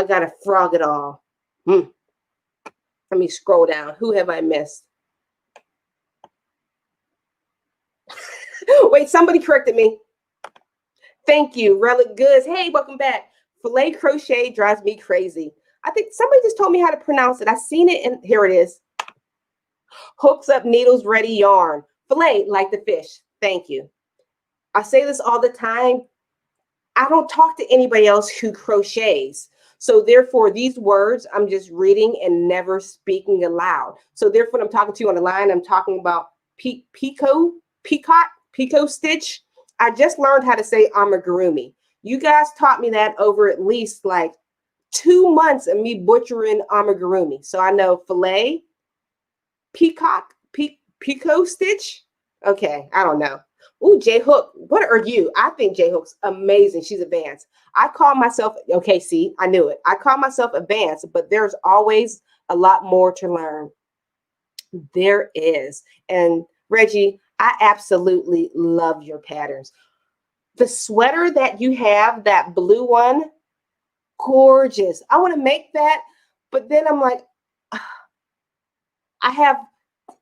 gotta frog it all. Let me scroll down. Who have I missed? Wait, somebody corrected me. Thank you, Relic Goods. Hey, welcome back. Filet crochet drives me crazy. I think somebody just told me how to pronounce it. I seen it, and here it is. Hooks up needles, ready yarn. Filet like the fish. Thank you. I say this all the time. I don't talk to anybody else who crochets. So therefore, these words I'm just reading and never speaking aloud. So therefore, when I'm talking to you on the line, I'm talking about picot stitch. I just learned how to say amigurumi. You guys taught me that over at least like 2 months of me butchering amigurumi. So I know filet, picot stitch. Okay, I don't know. Ooh, J Hook, what are you? I think J Hook's amazing. She's advanced. I call myself, okay, see, I knew it. I call myself advanced, but there's always a lot more to learn. There is. And Reggie, I absolutely love your patterns. The sweater that you have, that blue one, gorgeous. I want to make that, but then I'm like, I have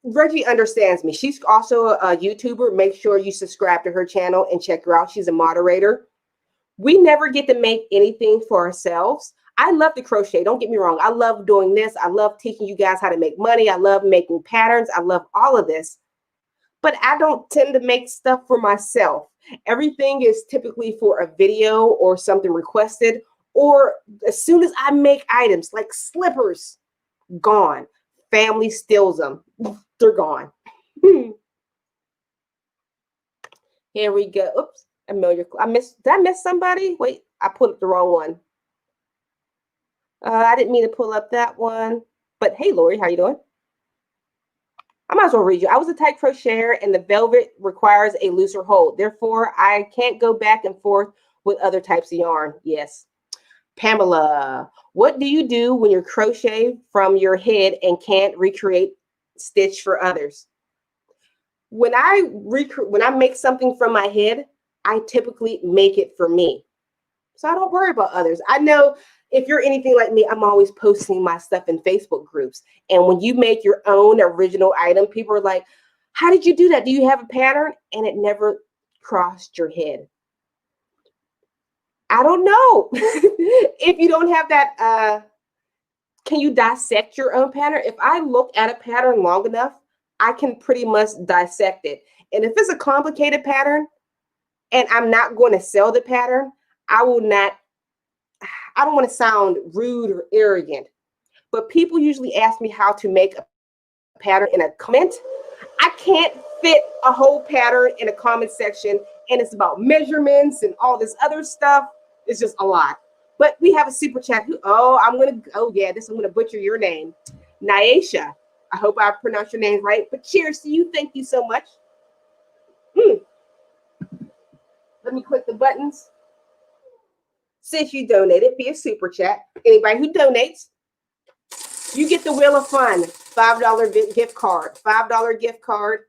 Reggie understands me. She's also a YouTuber. Make sure you subscribe to her channel and check her out. She's a moderator. We never get to make anything for ourselves. I love to crochet. Don't get me wrong. I love doing this. I love teaching you guys how to make money. I love making patterns. I love all of this. But I don't tend to make stuff for myself. Everything is typically for a video or something requested. Or as soon as I make items like slippers, gone. Family steals them. They're gone. Here we go. Oops. Did I miss somebody? Wait, I pulled up the wrong one. I didn't mean to pull up that one. But hey, Lori, how you doing? I might as well read you. I was a tight crocheter and the velvet requires a looser hold. Therefore, I can't go back and forth with other types of yarn. Yes. Pamela, what do you do when you crochet from your head and can't recreate stitch for others? When I make something from my head, I typically make it for me. So I don't worry about others. I know if you're anything like me, I'm always posting my stuff in Facebook groups. And when you make your own original item, people are like, how did you do that? Do you have a pattern? And it never crossed your head. I don't know. If you don't have that, can you dissect your own pattern? If I look at a pattern long enough, I can pretty much dissect it. And if it's a complicated pattern and I'm not going to sell the pattern, I don't want to sound rude or arrogant, but people usually ask me how to make a pattern in a comment. I can't fit a whole pattern in a comment section, and it's about measurements and all this other stuff. It's just a lot. But we have a super chat. I'm going to butcher your name. Nyasha. I hope I pronounced your name right, but cheers to you. Thank you so much. Let me click the buttons. Since you donated via super chat, anybody who donates, you get the Wheel of Fun $5 gift card. $5 gift card.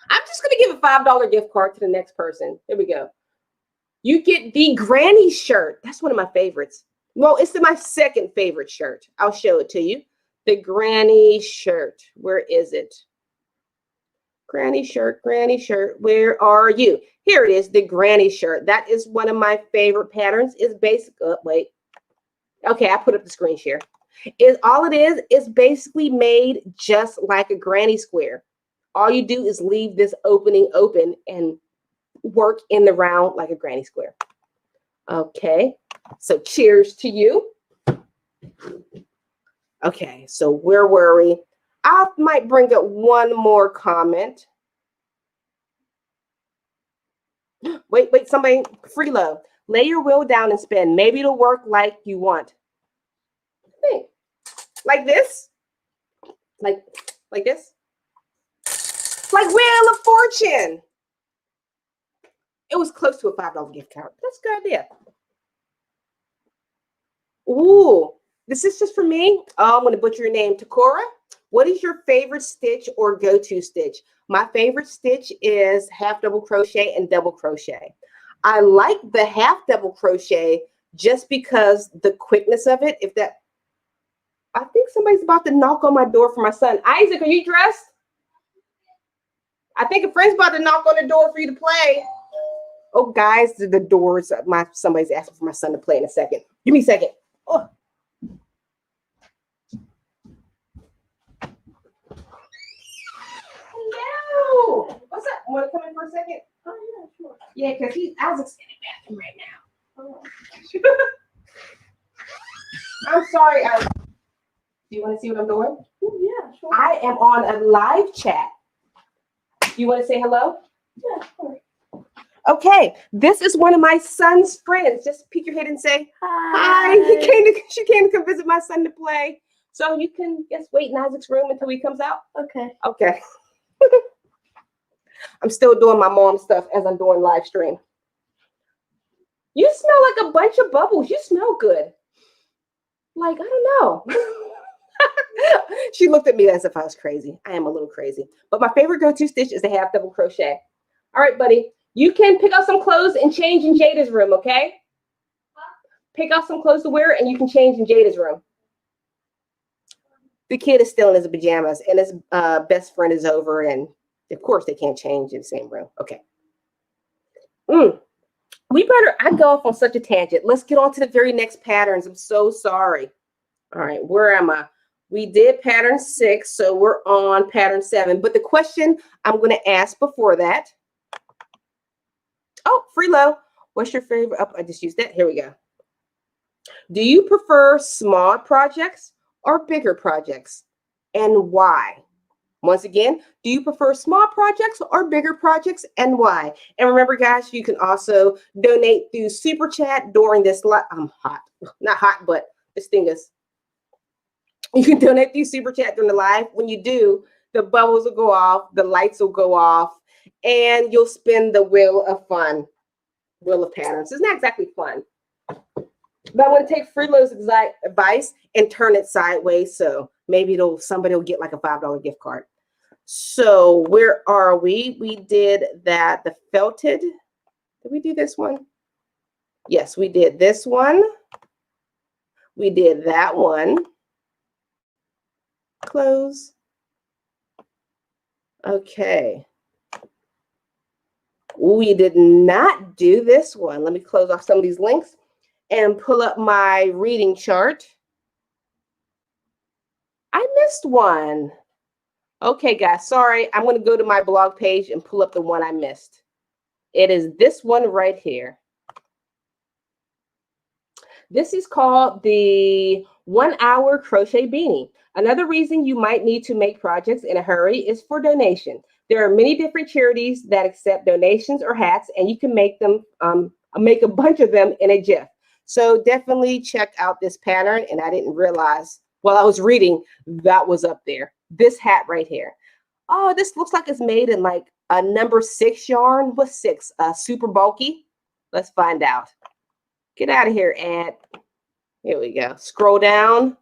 I'm just going to give a $5 gift card to the next person. Here we go. You get the granny shirt. That's one of my favorites. Well, it's my second favorite shirt. I'll show it to you. The granny shirt. Where is it? Granny shirt, where are you? Here it is, the granny shirt. That is one of my favorite patterns. It's basic. Wait. Okay, I put up the screen share. All it is basically made just like a granny square. All you do is leave this opening open and work in the round like a granny square. Okay, so cheers to you. Okay, so where were we? I might bring up one more comment. Wait, somebody, free love. Lay your wheel down and spin. Maybe it'll work like you want. Think. Like this? Like this? Like Wheel of Fortune. It was close to a $5 gift card. That's a good idea. Ooh, this is just for me. Oh, I'm going to butcher your name. Takora, what is your favorite stitch or go-to stitch? My favorite stitch is half double crochet and double crochet. I like the half double crochet just because the quickness of it. I think somebody's about to knock on my door for my son. Isaac, are you dressed? I think a friend's about to knock on the door for you to play. Oh, guys, the doors. Somebody's asking for my son to play in a second. Give me a second. Oh. Hello. What's up? Want to come in for a second? Oh, yeah, sure. Yeah, because Isaac's in the bathroom right now. Oh. I'm sorry, Isaac. Do you want to see what I'm doing? Oh, yeah, sure. I am on a live chat. Do you want to say hello? Yeah, sure. Okay, this is one of my son's friends. Just peek your head and say hi. She came to come visit my son to play. So you can just wait in Isaac's room until he comes out. Okay. Okay. I'm still doing my mom stuff as I'm doing live stream. You smell like a bunch of bubbles. You smell good. Like, I don't know. She looked at me as if I was crazy. I am a little crazy. But my favorite go-to stitch is the half double crochet. All right, buddy. You can pick out some clothes and change in Jada's room, okay? Pick out some clothes to wear and you can change in Jada's room. The kid is still in his pajamas, and his best friend is over, and of course they can't change in the same room. Okay. I go off on such a tangent. Let's get on to the very next patterns. I'm so sorry. All right, where am I? We did pattern 6, so we're on pattern 7. But the question I'm going to ask before that. Oh, Freelo, what's your favorite? Oh, I just used that. Here we go. Do you prefer small projects or bigger projects, and why? Once again, do you prefer small projects or bigger projects, and why? And remember, guys, you can also donate through Super Chat during this live. I'm hot. Not hot, but this thing is. You can donate through Super Chat during the live. When you do, the bubbles will go off, the lights will go off, and you'll spin the wheel of fun, wheel of patterns. It's not exactly fun. But I'm going to take Freelo's advice and turn it sideways, so maybe somebody will get like a $5 gift card. So where are we? We did that, the felted. Did we do this one? Yes, we did this one. We did that one. Close. Okay. We did not do this one. Let me close off some of these links and pull up my reading chart. I missed one. Okay, guys, sorry. I'm going to go to my blog page and pull up the one I missed. It is this one right here. This is called the 1 Hour Crochet Beanie. Another reason you might need to make projects in a hurry is for donation. There are many different charities that accept donations or hats, and you can make them, make a bunch of them in a GIF. So definitely check out this pattern. And I didn't realize while I was reading that was up there. This hat right here. Oh, this looks like it's made in like a number 6 yarn. What's 6? Super bulky. Let's find out. Get out of here, Ed. Here we go. Scroll down.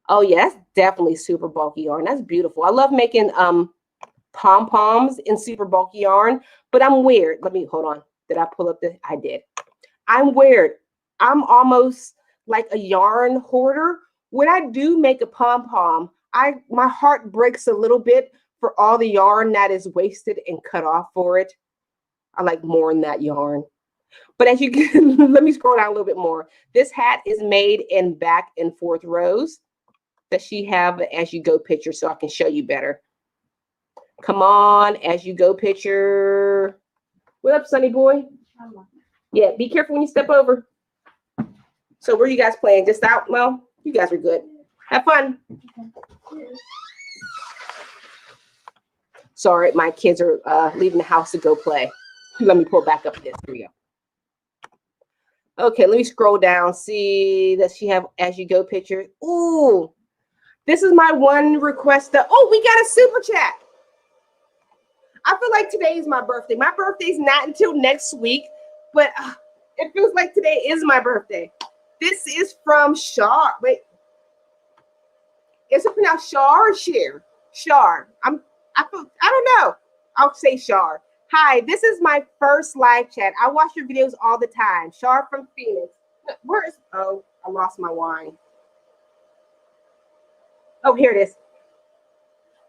Oh, yeah, that's definitely super bulky yarn. That's beautiful. I love making pom-poms in super bulky yarn, but I'm weird. Let me, hold on. Did I pull up the, I did. I'm weird. I'm almost like a yarn hoarder. When I do make a pom-pom, my heart breaks a little bit for all the yarn that is wasted and cut off for it. I like more in that yarn. But as you can, let me scroll down a little bit more. This hat is made in back and forth rows. Does she have an as you go picture so I can show you better? Come on, as you go picture. What up, Sunny boy? Yeah, be careful when you step over. So where are you guys playing? Just out? Well, you guys are good. Have fun. Sorry, my kids are leaving the house to go play. Let me pull back up this. Here we go. Okay, let me scroll down. See, does she have as you go pictures? Ooh, this is my one request. Oh, we got a super chat. I feel like today is my birthday. My birthday's not until next week, but it feels like today is my birthday. This is from Shar. Wait, is it pronounced Shar or Sheer? Shar. I don't know. I'll say Shar. Hi, this is my first live chat. I watch your videos all the time. Shar from Phoenix. Where is, oh, I lost my wine. Oh, here it is.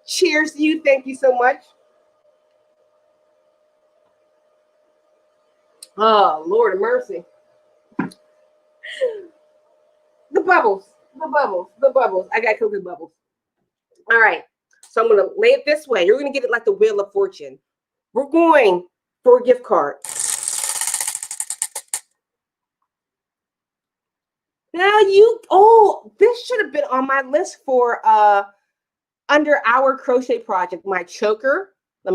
Cheers to you. Thank you so much. Oh, Lord of mercy. The bubbles. The bubbles. The bubbles. I got to cook the bubbles. All right. So I'm going to lay it this way. You're going to get it like the Wheel of Fortune. We're going for a gift card. Now this should have been on my list for under our crochet project, my choker. Let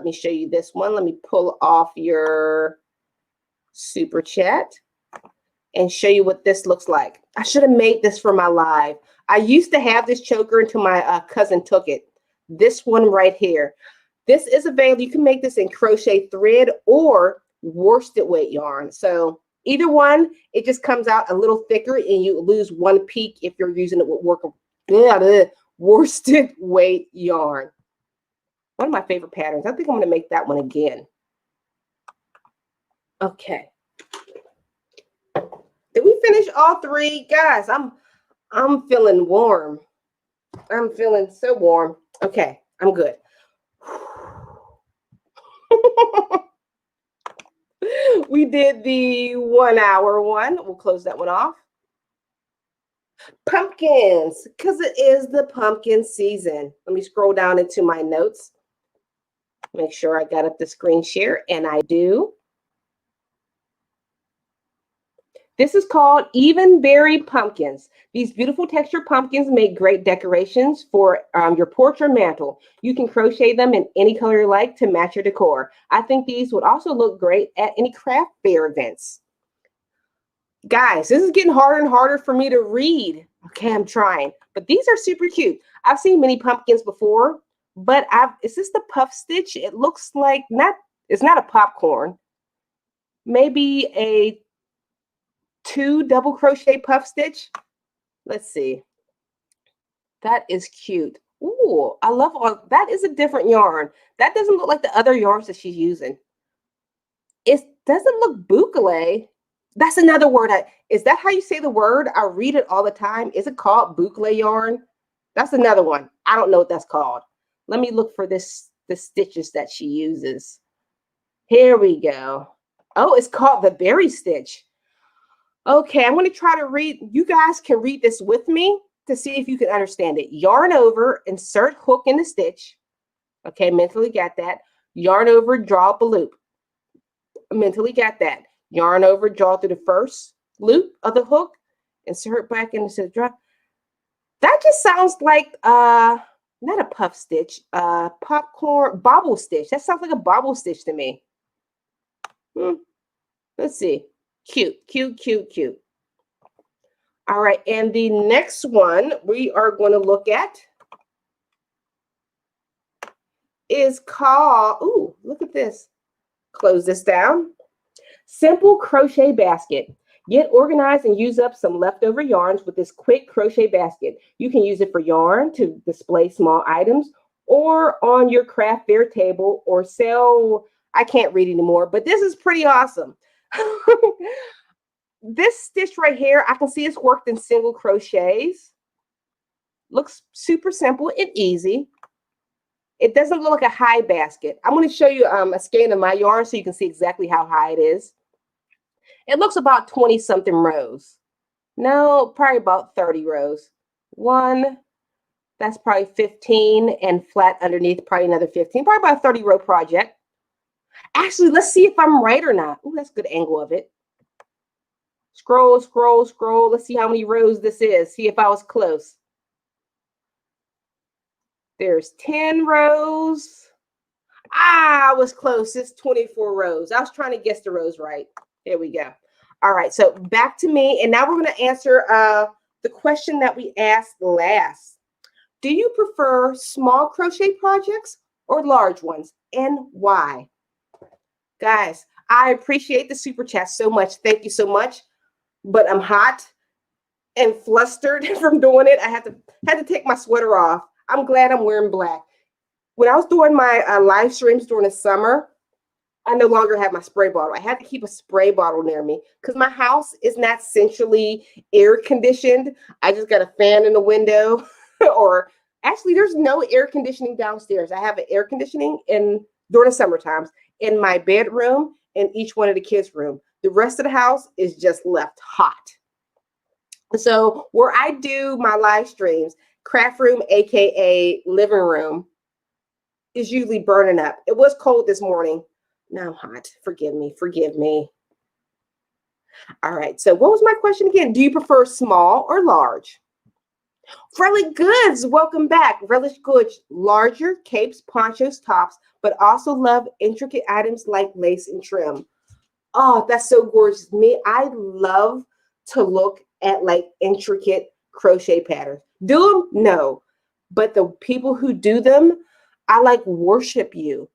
me show you this one. Let me pull off your super chat and show you what this looks like. I should have made this for my live. I used to have this choker until my cousin took it. This one right here. This is available. You can make this in crochet thread or worsted weight yarn. So either one, it just comes out a little thicker and you lose one peak if you're using it with worsted weight yarn. One of my favorite patterns. I think I'm going to make that one again. Okay. Did we finish all 3? Guys, I'm feeling warm. I'm feeling so warm. Okay, I'm good. We did the 1 hour one. We'll close that one off. Pumpkins, because it is the pumpkin season. Let me scroll down into my notes. Make sure I got up the screen share, and I do. This is called Even Berry Pumpkins. These beautiful textured pumpkins make great decorations for your porch or mantle. You can crochet them in any color you like to match your decor. I think these would also look great at any craft fair events. Guys, this is getting harder and harder for me to read. Okay, I'm trying. But these are super cute. I've seen many pumpkins before, but is this the puff stitch? It looks like it's not a popcorn. Maybe a 2 double crochet puff stitch. Let's see. That is cute. Ooh, I love all that. Is a different yarn. That doesn't look like the other yarns that she's using. It doesn't look boucle. That's another word. Is that how you say the word? I read it all the time. Is it called boucle yarn? That's another one. I don't know what that's called. Let me look for the stitches that she uses. Here we go. Oh, it's called the berry stitch. Okay, I'm going to try to read. You guys can read this with me to see if you can understand it. Yarn over, insert hook in the stitch. Okay, mentally got that. Yarn over, draw up a loop. Mentally got that. Yarn over, draw through the first loop of the hook, insert back into the draw. That just sounds like not a puff stitch, popcorn bobble stitch. That sounds like a bobble stitch to me. Let's see. Cute, cute, cute, cute. All right, and the next one we are going to look at is called, ooh, look at this. Close this down. Simple crochet basket. Get organized and use up some leftover yarns with this quick crochet basket. You can use it for yarn to display small items or on your craft fair table or sell. I can't read anymore, but this is pretty awesome. This stitch right here, I can see it's worked in single crochets. Looks super simple and easy. It doesn't look like a high basket. I'm going to show you a skein of my yarn so you can see exactly how high it is. It looks about 20 something rows. No, probably about 30 rows. One, that's probably 15, and flat underneath, probably another 15. Probably about a 30 row project. Actually, let's see if I'm right or not. Ooh, that's a good angle of it. Scroll, scroll, scroll. Let's see how many rows this is. See if I was close. There's 10 rows. I was close. It's 24 rows. I was trying to guess the rows right. There we go. All right, so back to me. And now we're going to answer the question that we asked last. Do you prefer small crochet projects or large ones, and why? Guys, I appreciate the super chat so much. Thank you so much. But I'm hot and flustered from doing it. I had to take my sweater off. I'm glad I'm wearing black. When I was doing my live streams during the summer, I no longer have my spray bottle. I had to keep a spray bottle near me because my house is not centrally air conditioned. I just got a fan in the window, or actually there's no air conditioning downstairs. I have an air conditioning during the summer times in my bedroom and each one of the kids' room. The rest of the house is just left hot. So where I do my live streams, craft room, aka living room, is usually burning up. It was cold this morning. Now I'm hot. Forgive me. Forgive me. All right. So what was my question again? Do you prefer small or large? Relish Goods, welcome back. Relish Goods, larger capes, ponchos, tops, but also love intricate items like lace and trim. Oh, that's so gorgeous. I love to look at like intricate crochet patterns. Do them? No. But the people who do them, I like worship you.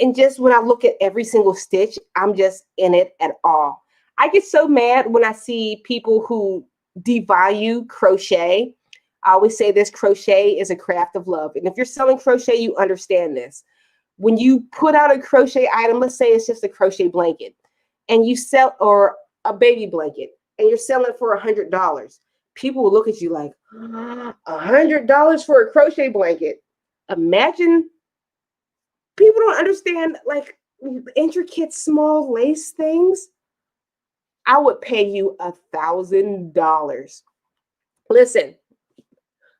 And just when I look at every single stitch, I'm just in it at all. I get so mad when I see people who devalue crochet. I always say this: crochet is a craft of love. And if you're selling crochet, you understand this. When you put out a crochet item, let's say it's just a crochet blanket, and you sell, or a baby blanket, and you're selling it for $100. people will look at you like, $100 for a crochet blanket. Imagine people don't understand like intricate small lace things. I would pay you $1,000. Listen,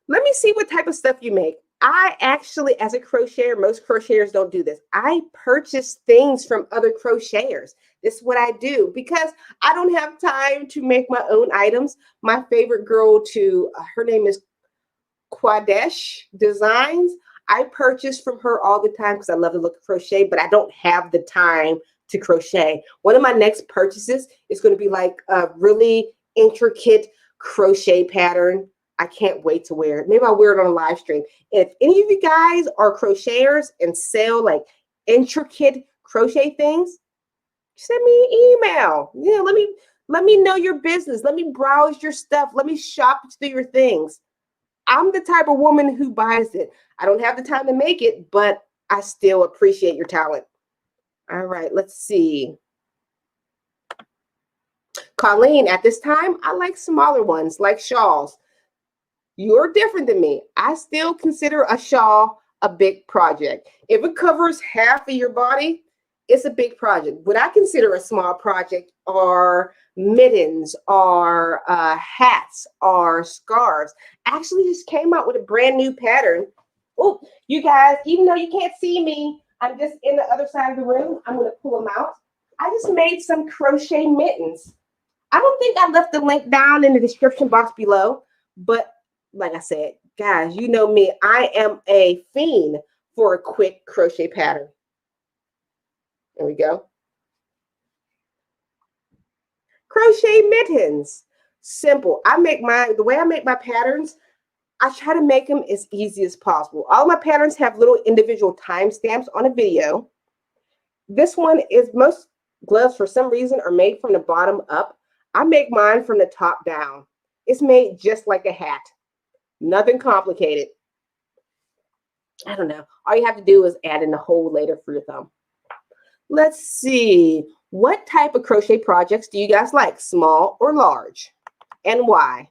let me see what type of stuff you make. I actually, as a crocheter, most crocheters don't do this. I purchase things from other crocheters. This is what I do because I don't have time to make my own items. My favorite girl her name is Quadesh Designs. I purchase from her all the time because I love to look at crochet, but I don't have the time to crochet. One of my next purchases is going to be like a really intricate crochet pattern. I can't wait to wear it. Maybe I'll wear it on a live stream. If any of you guys are crocheters and sell like intricate crochet things, send me an email. Yeah, let me know your business. Let me browse your stuff. Let me shop through your things. I'm the type of woman who buys it. I don't have the time to make it, but I still appreciate your talent. All right, let's see. Colleen, at this time, I like smaller ones, like shawls. You're different than me. I still consider a shawl a big project. If it covers half of your body, it's a big project. What I consider a small project are mittens, or hats, or scarves. I actually just came out with a brand new pattern. Oh, you guys, even though you can't see me, I'm just in the other side of the room. I'm going to pull them out. I just made some crochet mittens. I don't think I left the link down in the description box below, but like I said, guys, you know me, I am a fiend for a quick crochet pattern. There we go. Crochet mittens. Simple. The way I make my patterns, I try to make them as easy as possible. All my patterns have little individual timestamps on a video. This one is, most gloves for some reason are made from the bottom up. I make mine from the top down. It's made just like a hat. Nothing complicated. I don't know. All you have to do is add in a hole later for your thumb. Let's see. What type of crochet projects do you guys like? Small or large? And why?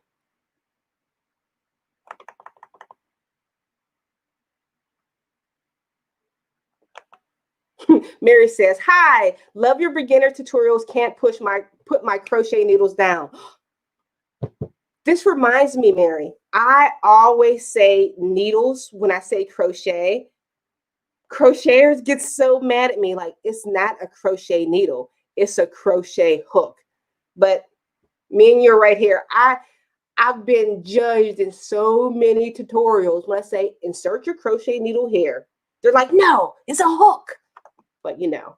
Mary says, hi, love your beginner tutorials. Can't put my crochet needles down. This reminds me, Mary, I always say needles when I say crochet. Crocheters get so mad at me, like it's not a crochet needle, it's a crochet hook. But me and you're right here. I've been judged in so many tutorials when I say insert your crochet needle here. They're like, no, it's a hook. But you know.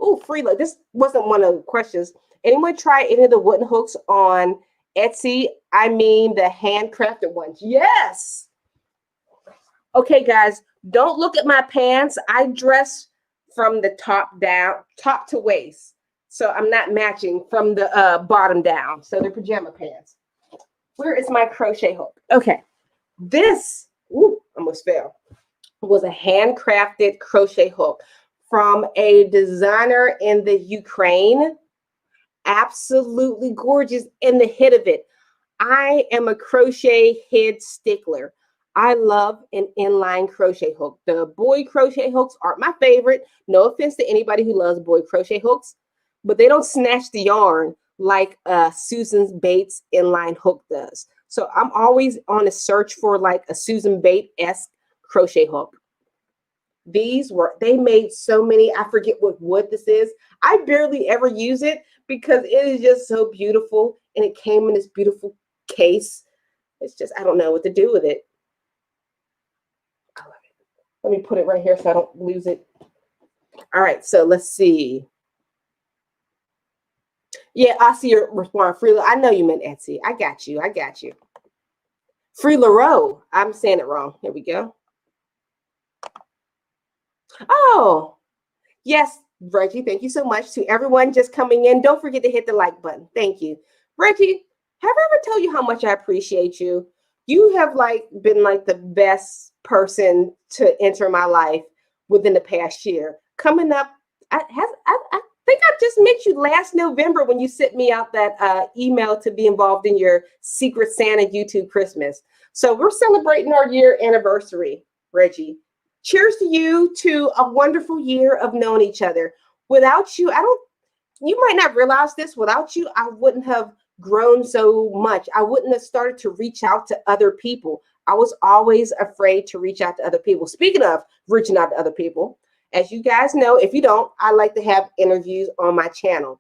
Oh, Freela, this wasn't one of the questions. Anyone try any of the wooden hooks on Etsy? I mean the handcrafted ones. Yes. Okay, guys, don't look at my pants. I dress from the top down, top to waist. So I'm not matching from the bottom down. So they're pajama pants. Where is my crochet hook? Okay. This, almost fell, was a handcrafted crochet hook from a designer in the Ukraine. Absolutely gorgeous. And the head of it, I am a crochet head stickler. I love an inline crochet hook. The boy crochet hooks aren't my favorite. No offense to anybody who loves boy crochet hooks, but they don't snatch the yarn like Susan Bates inline hook does. So I'm always on a search for like a Susan Bates-esque crochet hook. They made so many, I forget what wood this is. I barely ever use it because it is just so beautiful. And it came in this beautiful case. It's just, I don't know what to do with it. I love it. Let me put it right here so I don't lose it. All right, so let's see. Yeah, I see your response, Freela. I know you meant Etsy. I got you. I got you. Freela Rowe. I'm saying it wrong. Here we go. Oh, yes, Reggie. Thank you so much to everyone just coming in. Don't forget to hit the like button. Thank you. Reggie, have I ever told you how much I appreciate you? You have been the best person to enter my life within the past year. Coming up, I think I just met you last November when you sent me out that email to be involved in your Secret Santa YouTube Christmas. So we're celebrating our year anniversary, Reggie. Cheers to you, to a wonderful year of knowing each other. Without you, you might not realize this, without you, I wouldn't have grown so much. I wouldn't have started to reach out to other people. I was always afraid to reach out to other people. Speaking of reaching out to other people, as you guys know, if you don't, I like to have interviews on my channel.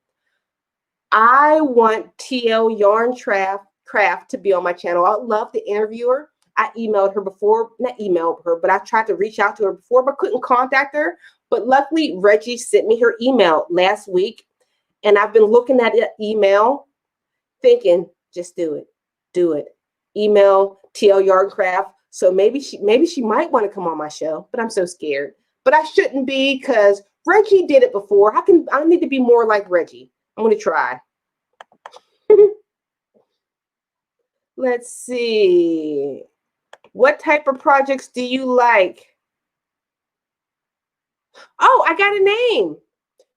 I want TL Yarn Craft to be on my channel. I'd love to interview her. I emailed her before, not emailed her, but I tried to reach out to her before, but couldn't contact her. But luckily, Reggie sent me her email last week. And I've been looking at that email thinking, just do it. Do it. Email TL Yarn Craft. So maybe she might want to come on my show, but I'm so scared. But I shouldn't be because Reggie did it before. I need to be more like Reggie. I'm going to try. Let's see. What type of projects do you like? Oh, I got a name.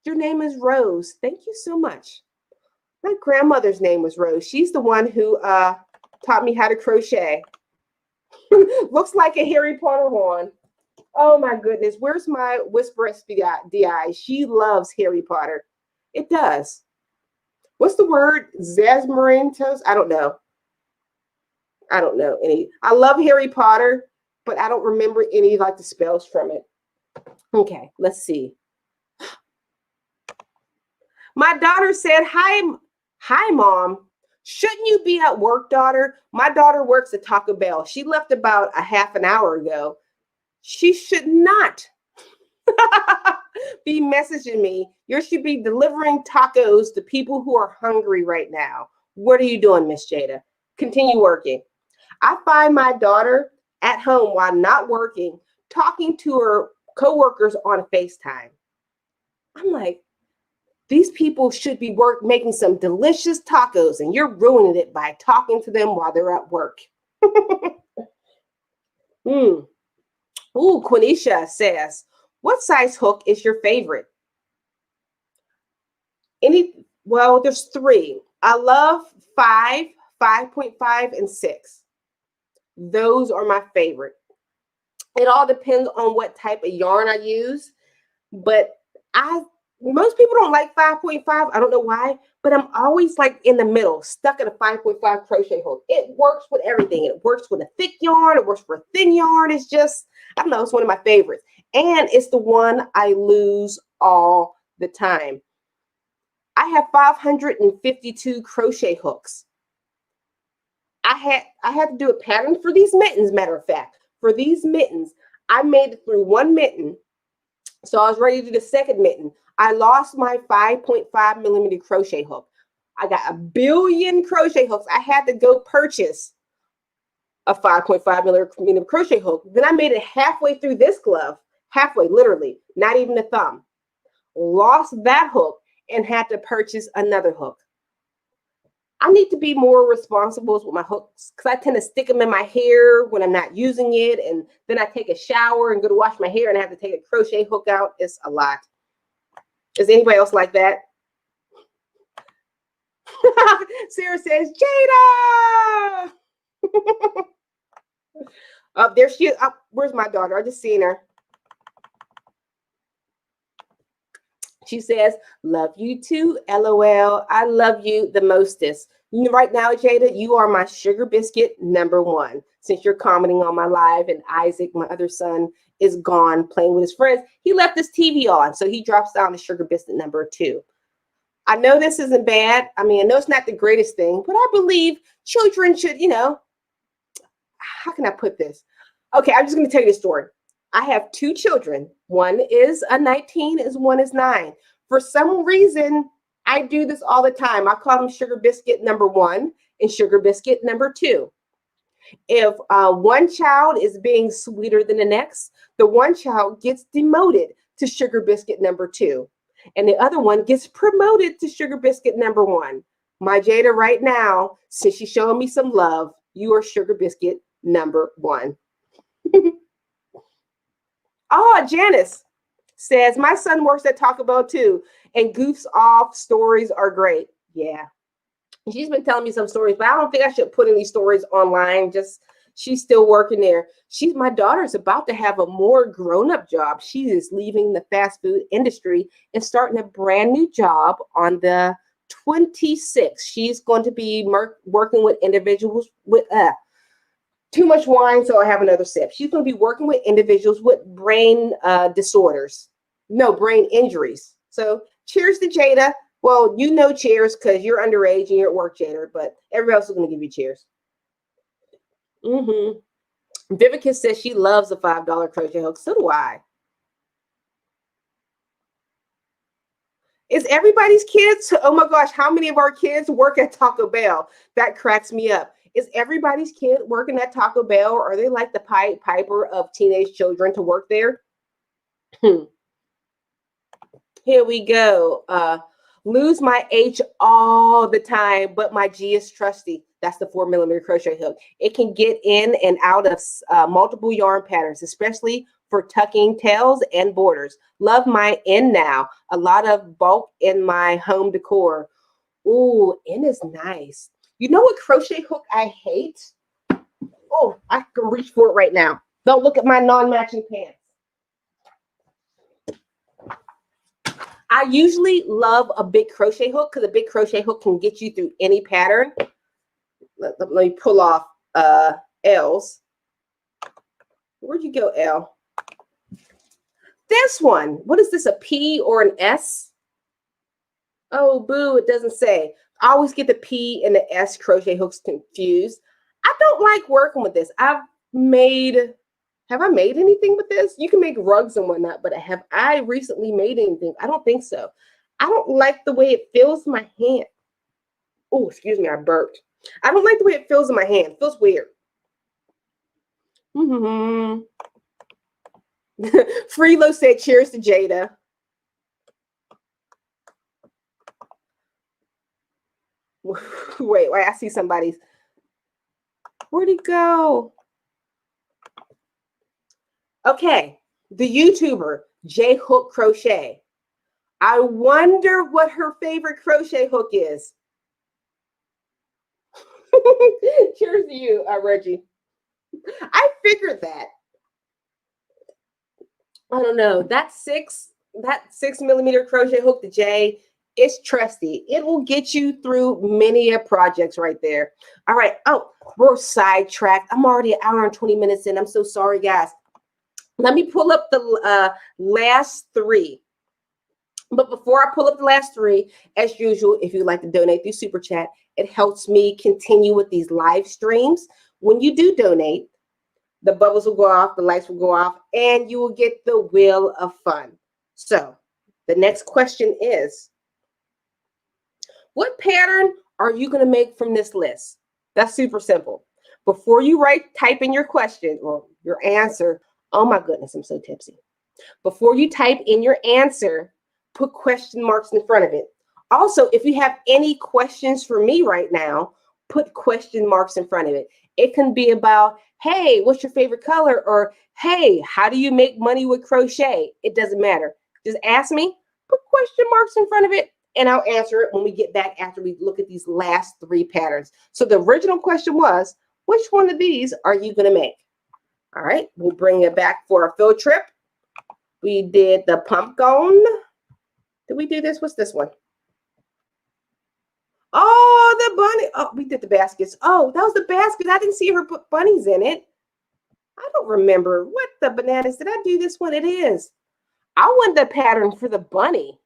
Your name is Rose. Thank you so much. My grandmother's name was Rose. She's the one who taught me how to crochet. Looks like a Harry Potter one. Oh my goodness. Where's my Whisper DI? She loves Harry Potter. It does. What's the word? Zasmarintos? I don't know. I don't know any. I love Harry Potter, but I don't remember any like the spells from it. Okay, let's see. My daughter said, hi, Mom. Shouldn't you be at work, daughter? My daughter works at Taco Bell. She left about a half an hour ago. She should not be messaging me. You should be delivering tacos to people who are hungry right now. What are you doing, Miss Jada? Continue working. I find my daughter at home while not working, talking to her coworkers on FaceTime. I'm like, these people should be making some delicious tacos, and you're ruining it by talking to them while they're at work. Ooh, Quenisha says, what size hook is your favorite? Well, there's 3. I love 5, 5.5, and 6. Those are my favorite. It all depends on what type of yarn I use, but most people don't like 5.5. I don't know why, but I'm always like in the middle, stuck at a 5.5 crochet hook. It works with everything. It works with a thick yarn. It works for a thin yarn. It's just, I don't know, it's one of my favorites. And it's the one I lose all the time. I have 552 crochet hooks. I had to do a pattern for these mittens, matter of fact. For these mittens, I made it through one mitten. So I was ready to do the second mitten. I lost my 5.5 millimeter crochet hook. I got a billion crochet hooks. I had to go purchase a 5.5 millimeter crochet hook. Then I made it halfway through this glove, halfway, literally, not even a thumb. Lost that hook and had to purchase another hook. I need to be more responsible with my hooks because I tend to stick them in my hair when I'm not using it. And then I take a shower and go to wash my hair and I have to take a crochet hook out. It's a lot. Is anybody else like that? Sarah says, Jada! There she is. Where's my daughter? I just seen her. She says, love you too, LOL. I love you the mostest. You know, right now, Jada, you are my sugar biscuit #1. Since you're commenting on my live and Isaac, my other son, is gone playing with his friends, he left his TV on. So he drops down to sugar biscuit #2. I know this isn't bad. I mean, I know it's not the greatest thing, but I believe children should, you know, how can I put this? Okay, I'm just going to tell you the story. I have 2 children. One is a 19, one is 9. For some reason, I do this all the time. I call them sugar biscuit #1 and sugar biscuit #2. If one child is being sweeter than the next, the one child gets demoted to sugar biscuit #2. And the other one gets promoted to sugar biscuit #1. My Jada right now, since she's showing me some love, you are sugar biscuit #1. Oh, Janice says, my son works at Taco Bell too, and goofs off stories are great. Yeah. She's been telling me some stories, but I don't think I should put any stories online. Just she's still working there. My daughter's about to have a more grown-up job. She is leaving the fast food industry and starting a brand new job on the 26th. She's going to be working with individuals with too much wine, so I have another sip. She's going to be working with individuals with brain disorders. No, brain injuries. So cheers to Jada. Well, you know cheers because you're underage and you're at work, Jada, but everybody else is going to give you cheers. Vivica says she loves a $5 crochet hook. So do I. Is everybody's kids? Oh my gosh, how many of our kids work at Taco Bell? That cracks me up. Is everybody's kid working at Taco Bell, or are they like the Pied Piper of teenage children to work there? Here we go. Lose my H all the time, but my G is trusty. That's the 4mm crochet hook. It can get in and out of multiple yarn patterns, especially for tucking tails and borders. Love my N now. A lot of bulk in my home decor. Ooh, N is nice. You know what crochet hook I hate? Oh, I can reach for it right now. Don't look at my non-matching pants. I usually love a big crochet hook because a big crochet hook can get you through any pattern. Let me pull off L's. Where'd you go, L? This one. What is this, a P or an S? Oh, boo, it doesn't say. I always get the P and the S crochet hooks confused. I don't like working with this. Have I made anything with this? You can make rugs and whatnot, but have I recently made anything? I don't think so. I don't like the way it feels in my hand. Oh, excuse me, I burped. I don't like the way it feels in my hand. It feels weird. Freelo said cheers to Jada. Wait, I see somebody's. Where'd he go? Okay, the YouTuber, J Hook Crochet. I wonder what her favorite crochet hook is. Cheers to you, Reggie. I figured that. I don't know. That 6mm crochet hook, the J, is trusty. It will get you through many projects right there. All right. Oh, we're sidetracked. I'm already an hour and 20 minutes in. I'm so sorry, guys. Let me pull up the last three. But before I pull up the last three, as usual, if you'd like to donate through Super Chat, it helps me continue with these live streams. When you do donate, the bubbles will go off, the lights will go off, and you will get the wheel of fun. So the next question is, what pattern are you going to make from this list? That's super simple. Before you type in your question or your answer, oh my goodness, I'm so tipsy. Before you type in your answer, put question marks in front of it. Also, if you have any questions for me right now, put question marks in front of it. It can be about, hey, what's your favorite color? Or, hey, how do you make money with crochet? It doesn't matter. Just ask me, put question marks in front of it, and I'll answer it when we get back after we look at these last three patterns. So the original question was, which one of these are you going to make? All right, we'll bring it back for a field trip. We did the pumpkin. Did we do this? What's this one? Oh, the bunny. Oh, we did the baskets. Oh, that was the basket. I didn't see her put bunnies in it. I don't remember. What the bananas? Did I do this one? It is. I want the pattern for the bunny.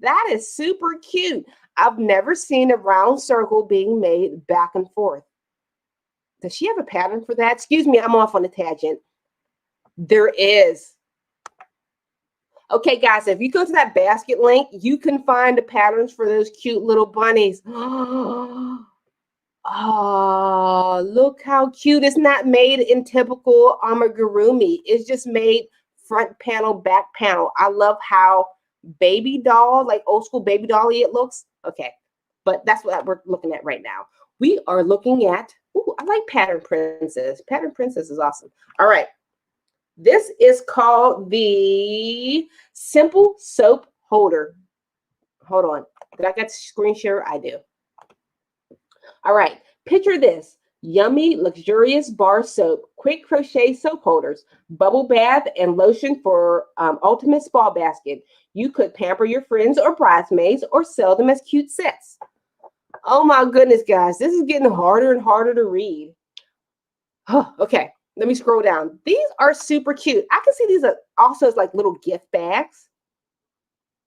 That is super cute. I've never seen a round circle being made back and forth. Does she have a pattern for that? Excuse me, I'm off on a tangent. There is. Okay, guys, if you go to that basket link, you can find the patterns for those cute little bunnies. Oh, look how cute. It's not made in typical amigurumi. It's just made front panel, back panel. I love how baby doll, like old school baby dolly it looks. Okay, but that's what we're looking at right now. We are looking at, ooh, I like Pattern Princess. Pattern Princess is awesome. All right. This is called the Simple Soap Holder. Hold on. Did I get screen share? I do. All right. Picture this. Yummy, luxurious bar soap, quick crochet soap holders, bubble bath, and lotion for ultimate spa basket. You could pamper your friends or bridesmaids or sell them as cute sets. Oh my goodness, guys. This is getting harder and harder to read. Okay, let me scroll down. These are super cute. I can see these are also as like little gift bags.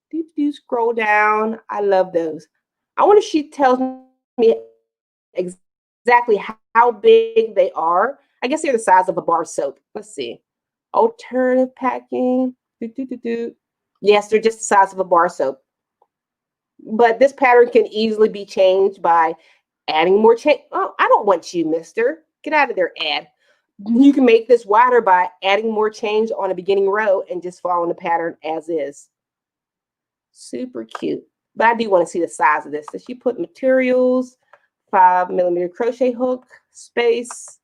Do scroll down. I love those. I wonder if she tells me exactly how big they are. I guess they're the size of a bar soap. Let's see. Alternative packing. Yes, they're just the size of a bar soap. But this pattern can easily be changed by adding more change. Oh, I don't want you, mister. Get out of there, ad. You can make this wider by adding more change on a beginning row and just following the pattern as is. Super cute. But I do want to see the size of this. So she put materials, 5mm crochet hook, space.